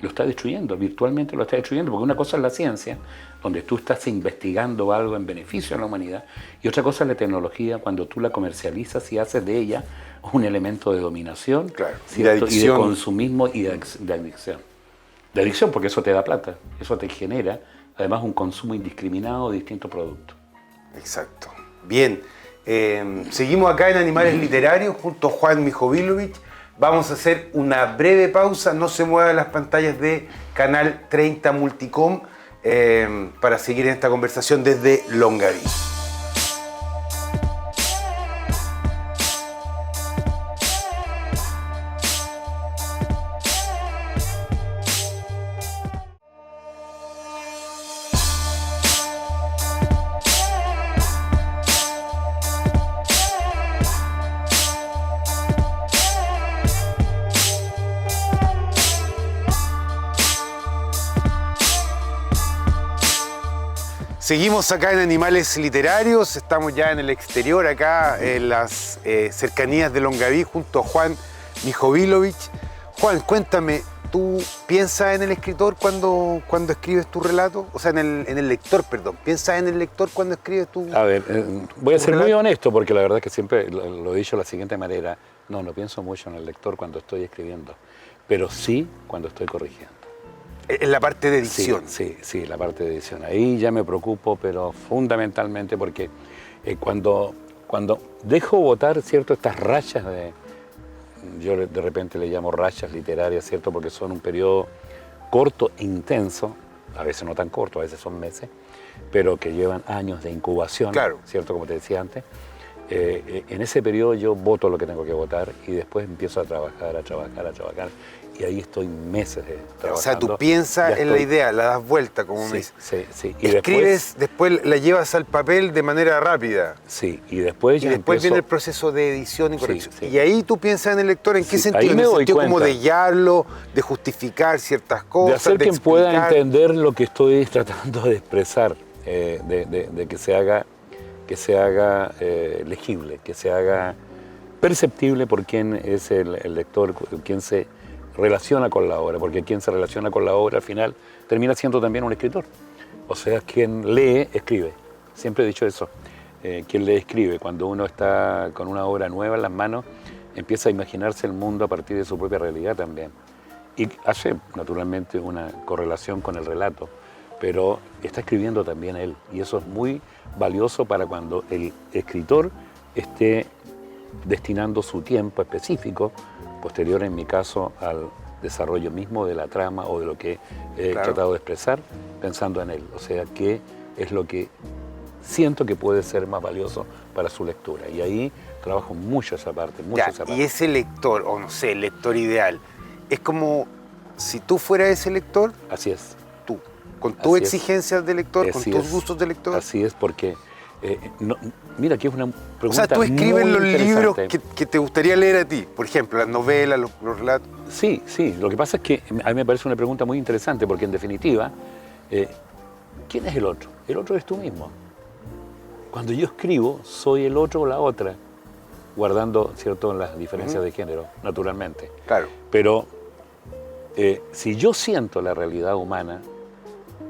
Lo está destruyendo, virtualmente lo está destruyendo, porque una cosa es la ciencia, donde tú estás investigando algo en beneficio de la humanidad, y otra cosa es la tecnología, cuando tú la comercializas y haces de ella un elemento de dominación, claro, ¿cierto? Y de consumismo y de adicción. De adicción, porque eso te da plata, eso te genera, además, un consumo indiscriminado de distintos productos. Exacto. Bien, seguimos acá en Animales Literarios junto a Juan Mijovilovich. Vamos a hacer una breve pausa, no se muevan las pantallas de Canal 30 Multicom para seguir en esta conversación desde Longaví. Seguimos acá en Animales Literarios, estamos ya en el exterior, acá en las cercanías de Longaví, junto a Juan Mijovilovich. Juan, cuéntame, ¿tú piensas en el escritor cuando escribes tu relato? O sea, en el lector, perdón. ¿Piensas en el lector cuando escribes tu A ver, voy a ser muy honesto, porque la verdad es que siempre lo he dicho de la siguiente manera. No pienso mucho en el lector cuando estoy escribiendo, pero sí cuando estoy corrigiendo. En la parte de edición. Sí, la parte de edición. Ahí ya me preocupo, pero fundamentalmente porque cuando dejo botar, ¿cierto?, estas rachas yo de repente le llamo rachas literarias, ¿cierto?, porque son un periodo corto e intenso, a veces no tan corto, a veces son meses, pero que llevan años de incubación, claro, ¿cierto?, como te decía antes. En ese periodo yo boto lo que tengo que botar y después empiezo a trabajar. Y ahí estoy meses trabajando. O sea, tú piensas en la idea, la das vuelta, como me dices. Sí. Y escribes, después la llevas al papel de manera rápida. Sí, y después viene el proceso de edición y corrección. Sí. Y ahí tú piensas en el lector, ¿en qué sentido? Ahí me doy sentido cuenta. Como de guiarlo, de justificar ciertas cosas, de hacer que pueda entender lo que estoy tratando de expresar, de que se haga legible, que se haga perceptible por quién es el lector, quién se relaciona con la obra, porque quien se relaciona con la obra al final termina siendo también un escritor. O sea, quien lee, escribe. Siempre he dicho eso. Quien lee, escribe. Cuando uno está con una obra nueva en las manos, empieza a imaginarse el mundo a partir de su propia realidad también. Y hace, naturalmente, una correlación con el relato, pero está escribiendo también él. Y eso es muy valioso para cuando el escritor esté destinando su tiempo específico, posterior en mi caso al desarrollo mismo de la trama o de lo que he tratado de expresar, pensando en él. O sea, qué es lo que siento que puede ser más valioso para su lectura. Y ahí trabajo mucho esa parte, mucho esa parte. Y ese lector, o no sé, el lector ideal, es como si tú fueras ese lector. Así es. Tú, con tus exigencias de lector, con tus gustos de lector. Así es, porque mira que es una pregunta. O sea, tú escribes los libros que te gustaría leer a ti, por ejemplo, las novelas, los relatos. Sí, sí. Lo que pasa es que a mí me parece una pregunta muy interesante, porque en definitiva, ¿quién es el otro? El otro eres tú mismo. Cuando yo escribo, soy el otro o la otra, guardando, ¿cierto?, las diferencias de género, naturalmente. Claro. Pero si yo siento la realidad humana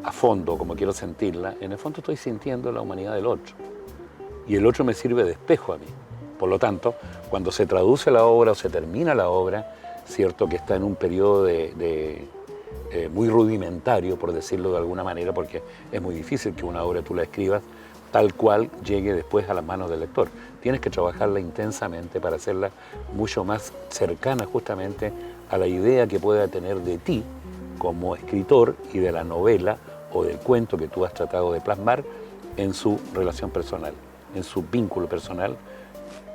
a fondo, como quiero sentirla, en el fondo estoy sintiendo la humanidad del otro. Y el otro me sirve de espejo a mí. Por lo tanto, cuando se traduce la obra o se termina la obra, cierto que está en un periodo muy rudimentario, por decirlo de alguna manera, porque es muy difícil que una obra tú la escribas tal cual llegue después a las manos del lector. Tienes que trabajarla intensamente para hacerla mucho más cercana justamente a la idea que pueda tener de ti como escritor y de la novela o del cuento que tú has tratado de plasmar en su relación personal, en su vínculo personal,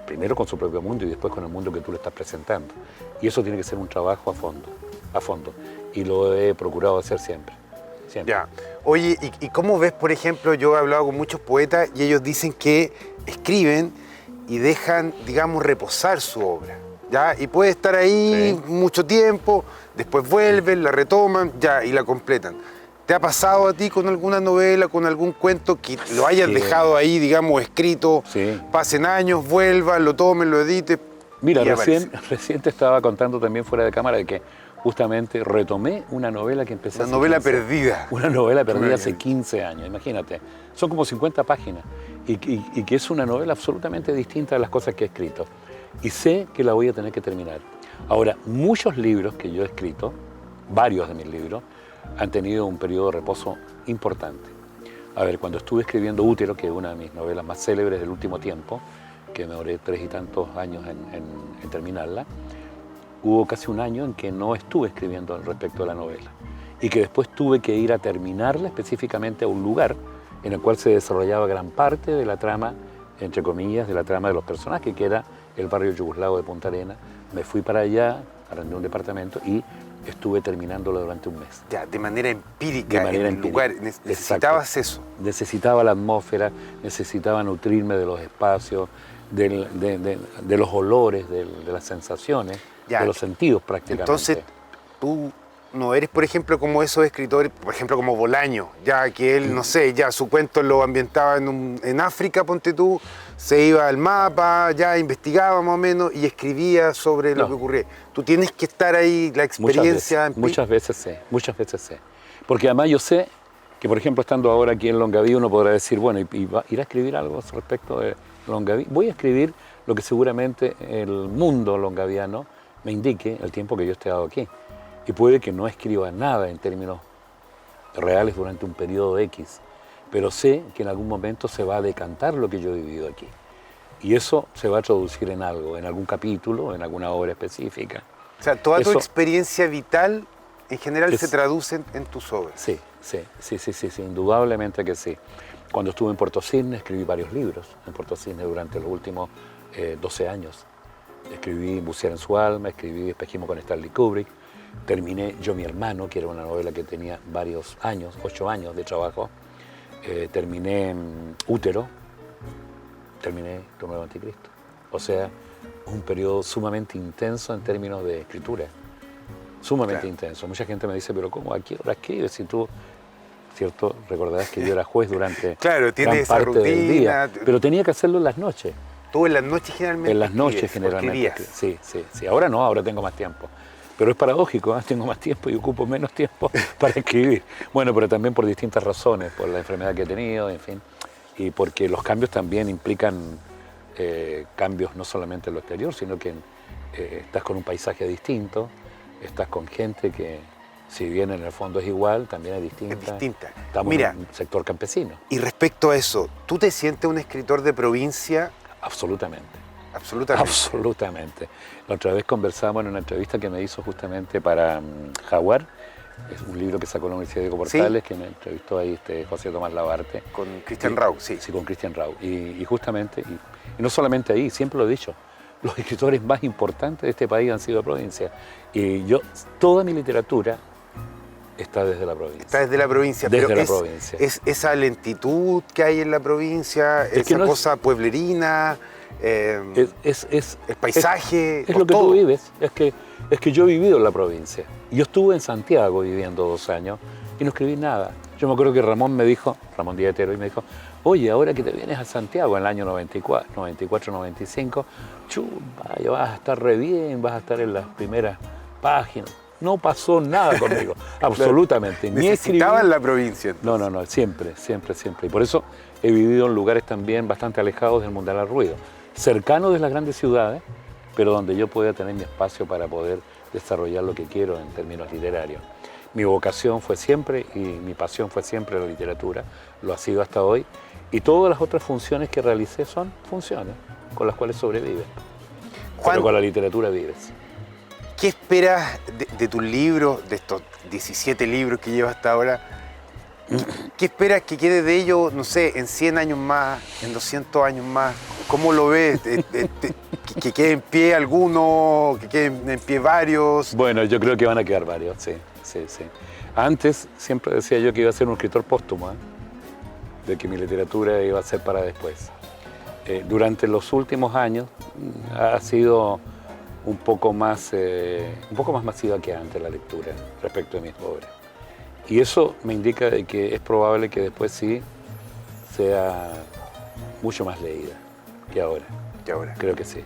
primero con su propio mundo y después con el mundo que tú le estás presentando. Y eso tiene que ser un trabajo a fondo. Y lo he procurado hacer siempre. Ya. Oye, ¿y cómo ves, por ejemplo, yo he hablado con muchos poetas y ellos dicen que escriben y dejan, digamos, reposar su obra, ¿ya? Y puede estar ahí mucho tiempo, después vuelven, la retoman, ya, y la completan. ¿Te ha pasado a ti con alguna novela, con algún cuento que lo hayas dejado ahí, digamos, escrito, pasen años, vuelvan, lo tomen, lo editen? Mira, recién te estaba contando también fuera de cámara de que justamente retomé una novela que empecé hace 15 años. Una novela perdida hace 15 años, imagínate. Son como 50 páginas y que es una novela absolutamente distinta a las cosas que he escrito. Y sé que la voy a tener que terminar. Ahora, muchos libros que yo he escrito, varios de mis libros, han tenido un periodo de reposo importante. A ver, cuando estuve escribiendo Útero, que es una de mis novelas más célebres del último tiempo, que me demoré 3 y tantos años en terminarla, hubo casi un año en que no estuve escribiendo respecto a la novela y que después tuve que ir a terminarla específicamente a un lugar en el cual se desarrollaba gran parte de la trama, entre comillas, de la trama de los personajes, que era el barrio yugoslavo de Punta Arenas. Me fui para allá, arrendé un departamento y estuve terminándolo durante un mes. Ya, de manera empírica, en el lugar, necesitabas eso. Necesitaba la atmósfera, necesitaba nutrirme de los espacios, de los olores, de las sensaciones, de los sentidos prácticamente. Entonces, tú no eres, por ejemplo, como esos escritores, por ejemplo, como Bolaño, ya que él, no sé, ya su cuento lo ambientaba en África, ponte tú, se iba al mapa, ya investigaba más o menos y escribía sobre lo que ocurría. Tú tienes que estar ahí, la experiencia... Muchas veces sé. Porque además yo sé que, por ejemplo, estando ahora aquí en Longaví, uno podrá decir, bueno, ¿irá a escribir algo respecto de Longaví? Voy a escribir lo que seguramente el mundo longaviano me indique el tiempo que yo esté aquí. Y puede que no escriba nada en términos reales durante un periodo X, pero sé que en algún momento se va a decantar lo que yo he vivido aquí. Y eso se va a traducir en algo, en algún capítulo, en alguna obra específica. O sea, toda tu experiencia vital en general se traduce en tus obras. Sí, indudablemente que sí. Cuando estuve en Puerto Cisne escribí varios libros en Puerto Cisne durante los últimos 12 años. Escribí Bucear en su alma, escribí Espejismo con Stanley Kubrick, terminé Yo mi hermano, que era una novela que tenía varios años, 8 años de trabajo. Terminé Útero, terminé Tu Nuevo Anticristo. O sea, un periodo sumamente intenso en términos de escritura. Sumamente intenso. Mucha gente me dice, pero ¿cómo? ¿A qué hora escribes? Si tú, ¿cierto? Recordarás que yo era juez durante gran parte del día. Pero tenía que hacerlo en las noches. ¿Tú en las noches generalmente? En las noches generalmente. Sí. Ahora no, ahora tengo más tiempo. Pero es paradójico, tengo más tiempo y ocupo menos tiempo para escribir. Bueno, pero también por distintas razones, por la enfermedad que he tenido, en fin. Y porque los cambios también implican cambios no solamente en lo exterior, sino que estás con un paisaje distinto, estás con gente que, si bien en el fondo es igual, también es distinta. Es distinta. Estamos Mira, en un sector campesino. Y respecto a eso, ¿tú te sientes un escritor de provincia? Absolutamente. Absolutamente. Absolutamente. La otra vez conversamos en una entrevista que me hizo justamente para Jaguar. Es un libro que sacó la Universidad de Portales, que me entrevistó ahí José Tomás Labarte. Con Cristian Rau, sí. Sí, con Cristian Rau. Y justamente, y no solamente ahí, siempre lo he dicho, los escritores más importantes de este país han sido de provincia. Y yo, toda mi literatura está desde la provincia. Está desde la provincia. Desde pero la provincia. Es esa lentitud que hay en la provincia, Es esa cosa pueblerina, el paisaje. Es lo que tú vives. Es que yo he vivido en la provincia. Yo estuve en Santiago viviendo 2 años y no escribí nada. Yo me acuerdo que Ramón Díaz Etero, y me dijo, oye, ahora que te vienes a Santiago en el año 94, 95, vaya, vas a estar re bien, vas a estar en las primeras páginas. No pasó nada conmigo, absolutamente. Ni necesitaba en la provincia. Entonces. No, siempre. Y por eso he vivido en lugares también bastante alejados del mundial al ruido, cercanos de las grandes ciudades, pero donde yo podía tener mi espacio para poder desarrollar lo que quiero en términos literarios. Mi vocación fue siempre y mi pasión fue siempre la literatura, lo ha sido hasta hoy, y todas las otras funciones que realicé son funciones con las cuales sobrevives. Juan, pero con la literatura vives. ¿Qué esperas de tus libros, de estos 17 libros que llevas hasta ahora? ¿Qué esperas que quede de ellos, no sé, en 100 años más, en 200 años más? ¿Cómo lo ves? ¿Que quede en pie alguno? ¿Que queden en pie varios? Bueno, yo creo que van a quedar varios, sí. Antes siempre decía yo que iba a ser un escritor póstumo, de que mi literatura iba a ser para después. Durante los últimos años ha sido un poco más masiva que antes la lectura respecto de mis obras. Y eso me indica de que es probable que después sí sea mucho más leída que ahora. Creo que sí.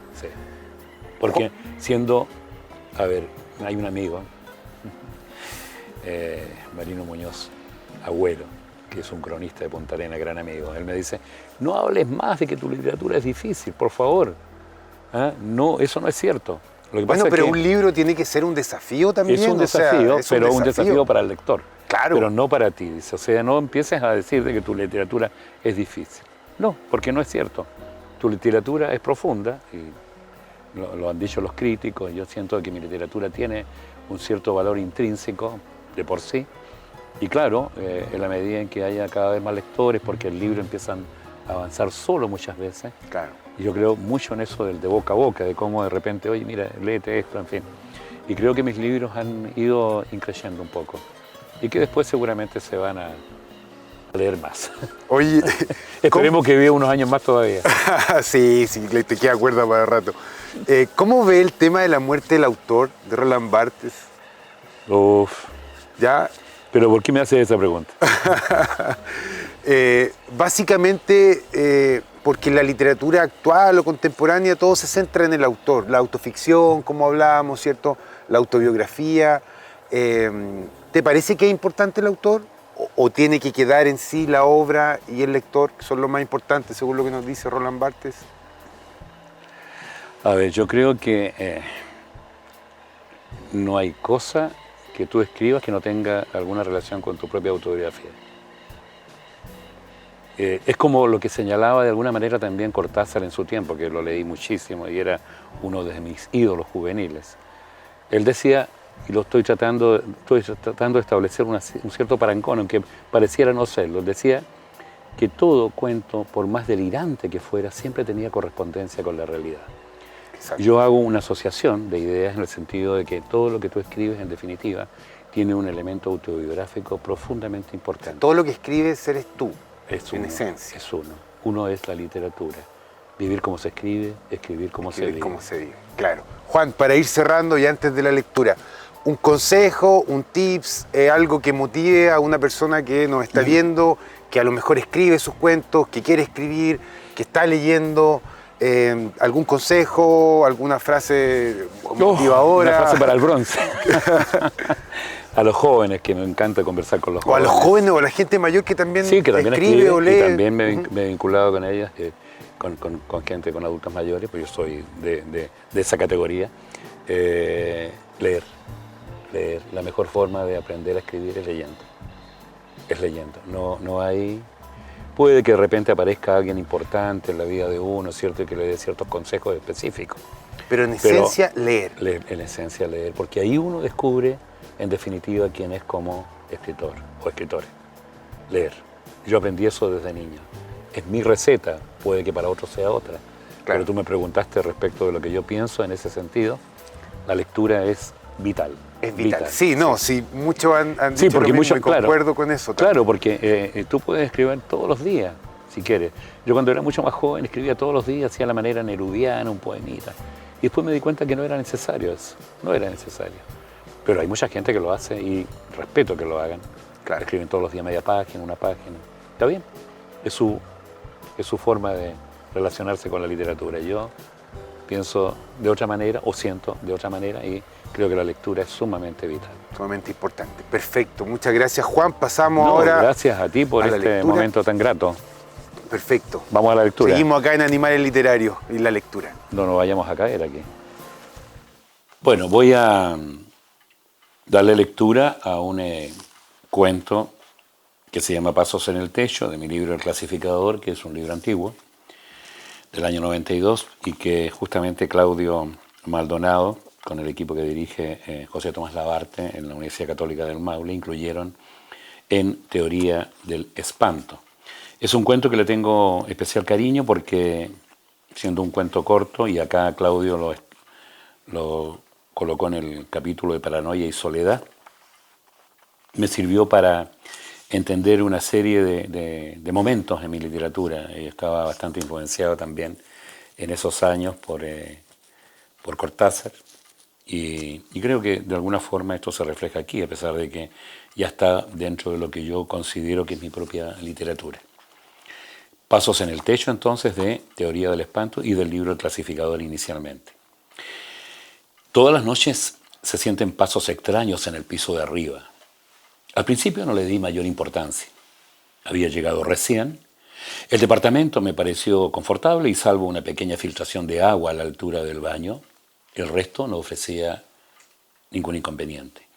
Porque hay un amigo, Marino Muñoz Agüero, que es un cronista de Punta Arenas, gran amigo. Él me dice, no hables más de que tu literatura es difícil, por favor. No, eso no es cierto. Lo que pasa pero es que un libro tiene que ser un desafío también. Es un desafío, pero un desafío para el lector. Claro. Pero no para ti. Dice. O sea, no empieces a decir de que tu literatura es difícil. No, porque no es cierto. Tu literatura es profunda, y lo han dicho los críticos. Yo siento que mi literatura tiene un cierto valor intrínseco de por sí. Y claro, en la medida en que haya cada vez más lectores, porque el libro empieza a avanzar solo muchas veces. Claro. Y yo creo mucho en eso del de boca a boca, de cómo de repente, oye, mira, léete esto, en fin. Y creo que mis libros han ido increyendo un poco. Y que después seguramente se van a leer más. Oye, esperemos que viva unos años más todavía. Sí, te queda cuerda para rato. ¿Cómo ve el tema de la muerte del autor, de Roland Barthes? Uf. ¿Ya? ¿Pero por qué me haces esa pregunta? Básicamente porque en la literatura actual o contemporánea todo se centra en el autor, la autoficción, como hablábamos, ¿cierto? La autobiografía. ¿Te parece que es importante el autor? ¿O tiene que quedar en sí la obra y el lector, que son lo más importante, según lo que nos dice Roland Barthes? A ver, yo creo que no hay cosa que tú escribas que no tenga alguna relación con tu propia autobiografía. Es como lo que señalaba de alguna manera también Cortázar en su tiempo, que lo leí muchísimo y era uno de mis ídolos juveniles. Él decía, y estoy tratando de establecer un cierto parangón, aunque pareciera no serlo, decía que todo cuento, por más delirante que fuera, siempre tenía correspondencia con la realidad. Exacto. Yo hago una asociación de ideas en el sentido de que todo lo que tú escribes, en definitiva, tiene un elemento autobiográfico profundamente importante. Todo lo que escribes eres tú, en esencia. Es uno. Uno es la literatura. Vivir como se escribe, escribir como se vive. Como se vive, claro. Juan, para ir cerrando y antes de la lectura, un consejo, un tips, algo que motive a una persona que nos está viendo, que a lo mejor escribe sus cuentos, que quiere escribir, que está leyendo, algún consejo, alguna frase motivadora. Una frase para el bronce. A los jóvenes, que me encanta conversar con los jóvenes. O a los jóvenes o a la gente mayor que también, sí, que también escribe o lee. Y también me he vinculado con ellas. con gente, con adultos mayores, pues yo soy de esa categoría. Leer. La mejor forma de aprender a escribir es leyendo. Es leyendo. No hay... Puede que de repente aparezca alguien importante en la vida de uno, ¿cierto? Y que le dé ciertos consejos específicos. Pero en esencia, leer. En esencia, leer. Porque ahí uno descubre, en definitiva, quién es como escritor o escritores. Leer. Yo aprendí eso desde niño. Es mi receta, puede que para otros sea otra. Claro. Pero tú me preguntaste respecto de lo que yo pienso en ese sentido. La lectura es vital. Es vital. Sí, no, sí, muchos han sí, dicho porque lo mismo, mucho, y concuerdo con eso. Claro, porque tú puedes escribir todos los días, si quieres. Yo cuando era mucho más joven escribía todos los días, hacía la manera nerudiana, un poemita. Y después me di cuenta que no era necesario eso, no era necesario. Pero hay mucha gente que lo hace y respeto que lo hagan. Claro. Escriben todos los días media página, una página. Está bien, es su forma de relacionarse con la literatura. Yo pienso de otra manera o siento de otra manera y creo que la lectura es sumamente vital. Sumamente importante. Perfecto. Muchas gracias, Juan. Pasamos ahora... Gracias a ti por este momento tan grato. Perfecto. Vamos a la lectura. Seguimos acá en Animales Literarios y la lectura. No nos vayamos a caer aquí. Bueno, voy a darle lectura a un cuento que se llama Pasos en el Techo, de mi libro El Clasificador, que es un libro antiguo, del año 92, y que justamente Claudio Maldonado, con el equipo que dirige José Tomás Labarte en la Universidad Católica del Maule, incluyeron en Teoría del Espanto. Es un cuento que le tengo especial cariño porque, siendo un cuento corto, y acá Claudio lo colocó en el capítulo de Paranoia y Soledad, me sirvió para entender una serie de momentos en mi literatura. Estaba bastante influenciado también en esos años por Cortázar. Y creo que de alguna forma esto se refleja aquí, a pesar de que ya está dentro de lo que yo considero que es mi propia literatura. Pasos en el Techo, entonces, de Teoría del Espanto y del libro El Clasificador inicialmente. Todas las noches se sienten pasos extraños en el piso de arriba. Al principio no le di mayor importancia. Había llegado recién. El departamento me pareció confortable y salvo una pequeña filtración de agua a la altura del baño, el resto no ofrecía ningún inconveniente.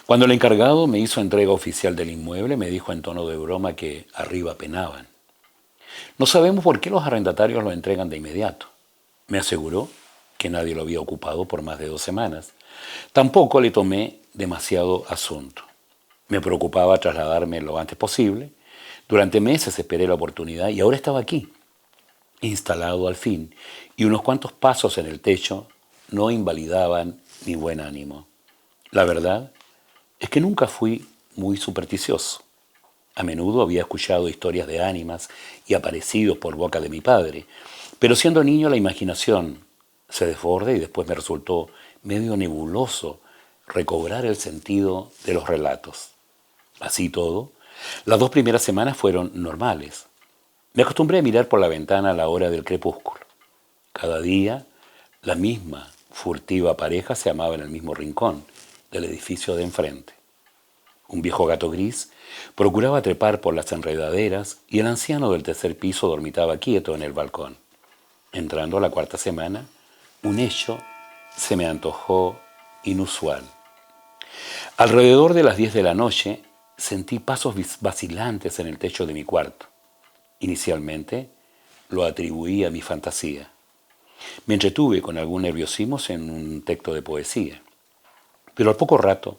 Cuando el encargado me hizo entrega oficial del inmueble, me dijo en tono de broma que arriba penaban. No sabemos por qué los arrendatarios lo entregan de inmediato. Me aseguró que nadie lo había ocupado por más de 2 semanas. Tampoco le tomé demasiado asunto. Me preocupaba trasladarme lo antes posible. Durante meses esperé la oportunidad y ahora estaba aquí, instalado al fin, y unos cuantos pasos en el techo no invalidaban mi buen ánimo. La verdad es que nunca fui muy supersticioso. A menudo había escuchado historias de ánimas y aparecidos por boca de mi padre, pero siendo niño la imaginación se desborda y después me resultó medio nebuloso recobrar el sentido de los relatos. Así todo, las 2 primeras semanas fueron normales. Me acostumbré a mirar por la ventana a la hora del crepúsculo. Cada día, la misma furtiva pareja se amaba en el mismo rincón del edificio de enfrente. Un viejo gato gris procuraba trepar por las enredaderas y el anciano del tercer piso dormitaba quieto en el balcón. Entrando a la 4ª semana, un hecho se me antojó inusual. Alrededor de las 10 de la noche, sentí pasos vacilantes en el techo de mi cuarto. Inicialmente, lo atribuí a mi fantasía. Me entretuve con algún nerviosismo en un texto de poesía. Pero al poco rato,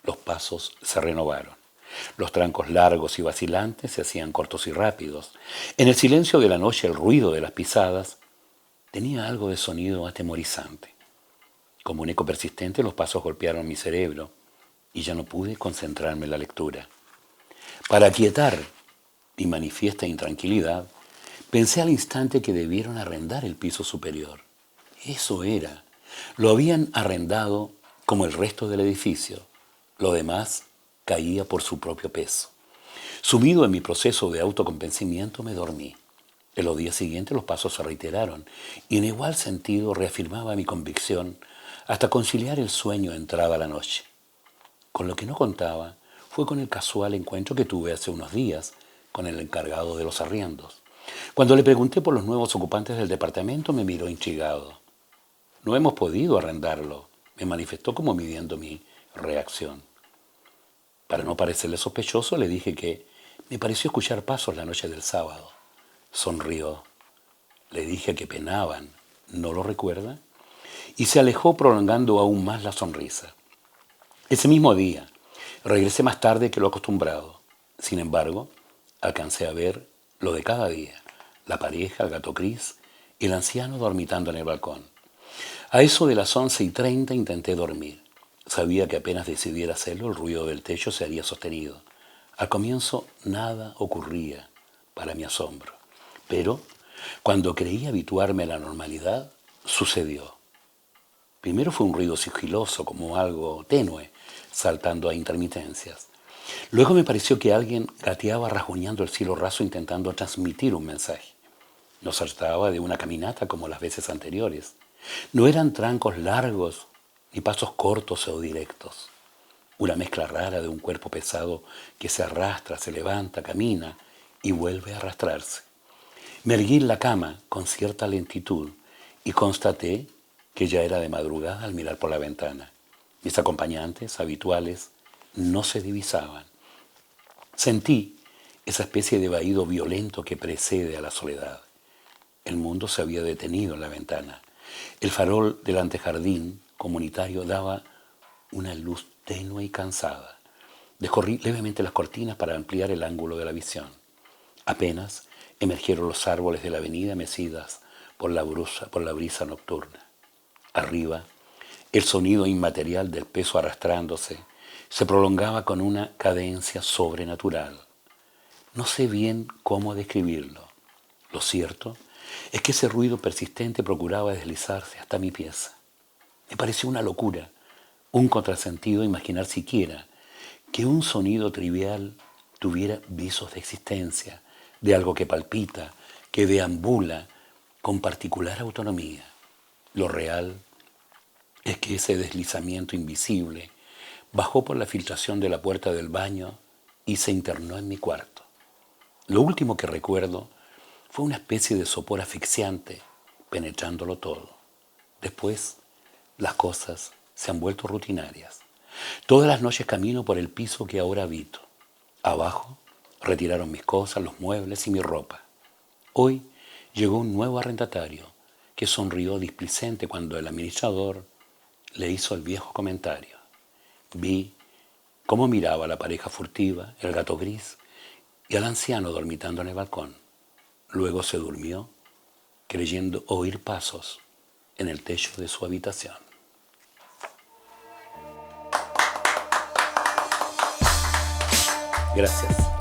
los pasos se renovaron. Los trancos largos y vacilantes se hacían cortos y rápidos. En el silencio de la noche, el ruido de las pisadas tenía algo de sonido atemorizante. Como un eco persistente, los pasos golpearon mi cerebro y ya no pude concentrarme en la lectura. Para aquietar mi manifiesta intranquilidad, pensé al instante que debieron arrendar el piso superior. Eso era. Lo habían arrendado como el resto del edificio. Lo demás caía por su propio peso. Sumido en mi proceso de autoconvencimiento, me dormí. En los días siguientes los pasos se reiteraron y en igual sentido reafirmaba mi convicción hasta conciliar el sueño entrada la noche. Con lo que no contaba fue con el casual encuentro que tuve hace unos días con el encargado de los arriendos. Cuando le pregunté por los nuevos ocupantes del departamento, me miró intrigado. No hemos podido arrendarlo, me manifestó como midiendo mi reacción. Para no parecerle sospechoso, le dije que me pareció escuchar pasos la noche del sábado. Sonrió. Le dije que penaban. ¿No lo recuerda? Y se alejó prolongando aún más la sonrisa. Ese mismo día, regresé más tarde que lo acostumbrado. Sin embargo, alcancé a ver lo de cada día. La pareja, el gato gris y el anciano dormitando en el balcón. A eso de las 11:30 intenté dormir. Sabía que apenas decidiera hacerlo, el ruido del techo se haría sostenido. Al comienzo nada ocurría, para mi asombro. Pero, cuando creí habituarme a la normalidad, sucedió. Primero fue un ruido sigiloso, como algo tenue, saltando a intermitencias. Luego me pareció que alguien gateaba rasguñando el cielo raso intentando transmitir un mensaje. No se trataba de una caminata como las veces anteriores. No eran trancos largos ni pasos cortos o directos. Una mezcla rara de un cuerpo pesado que se arrastra, se levanta, camina y vuelve a arrastrarse. Me erguí en la cama con cierta lentitud y constaté que ya era de madrugada al mirar por la ventana. Mis acompañantes habituales no se divisaban. Sentí esa especie de vahido violento que precede a la soledad. El mundo se había detenido en la ventana. El farol del antejardín comunitario daba una luz tenue y cansada. Descorrí levemente las cortinas para ampliar el ángulo de la visión. Apenas emergieron los árboles de la avenida mecidas por la brisa nocturna. Arriba, el sonido inmaterial del peso arrastrándose se prolongaba con una cadencia sobrenatural. No sé bien cómo describirlo. Lo cierto es que ese ruido persistente procuraba deslizarse hasta mi pieza. Me pareció una locura, un contrasentido imaginar siquiera que un sonido trivial tuviera visos de existencia, de algo que palpita, que deambula con particular autonomía. Lo real es que ese deslizamiento invisible bajó por la filtración de la puerta del baño y se internó en mi cuarto. Lo último que recuerdo fue una especie de sopor asfixiante penetrándolo todo. Después, las cosas se han vuelto rutinarias. Todas las noches camino por el piso que ahora habito. Abajo retiraron mis cosas, los muebles y mi ropa. Hoy llegó un nuevo arrendatario que sonrió displicente cuando el administrador le hizo el viejo comentario. Vi cómo miraba a la pareja furtiva, el gato gris y al anciano dormitando en el balcón. Luego se durmió, creyendo oír pasos en el techo de su habitación. Gracias.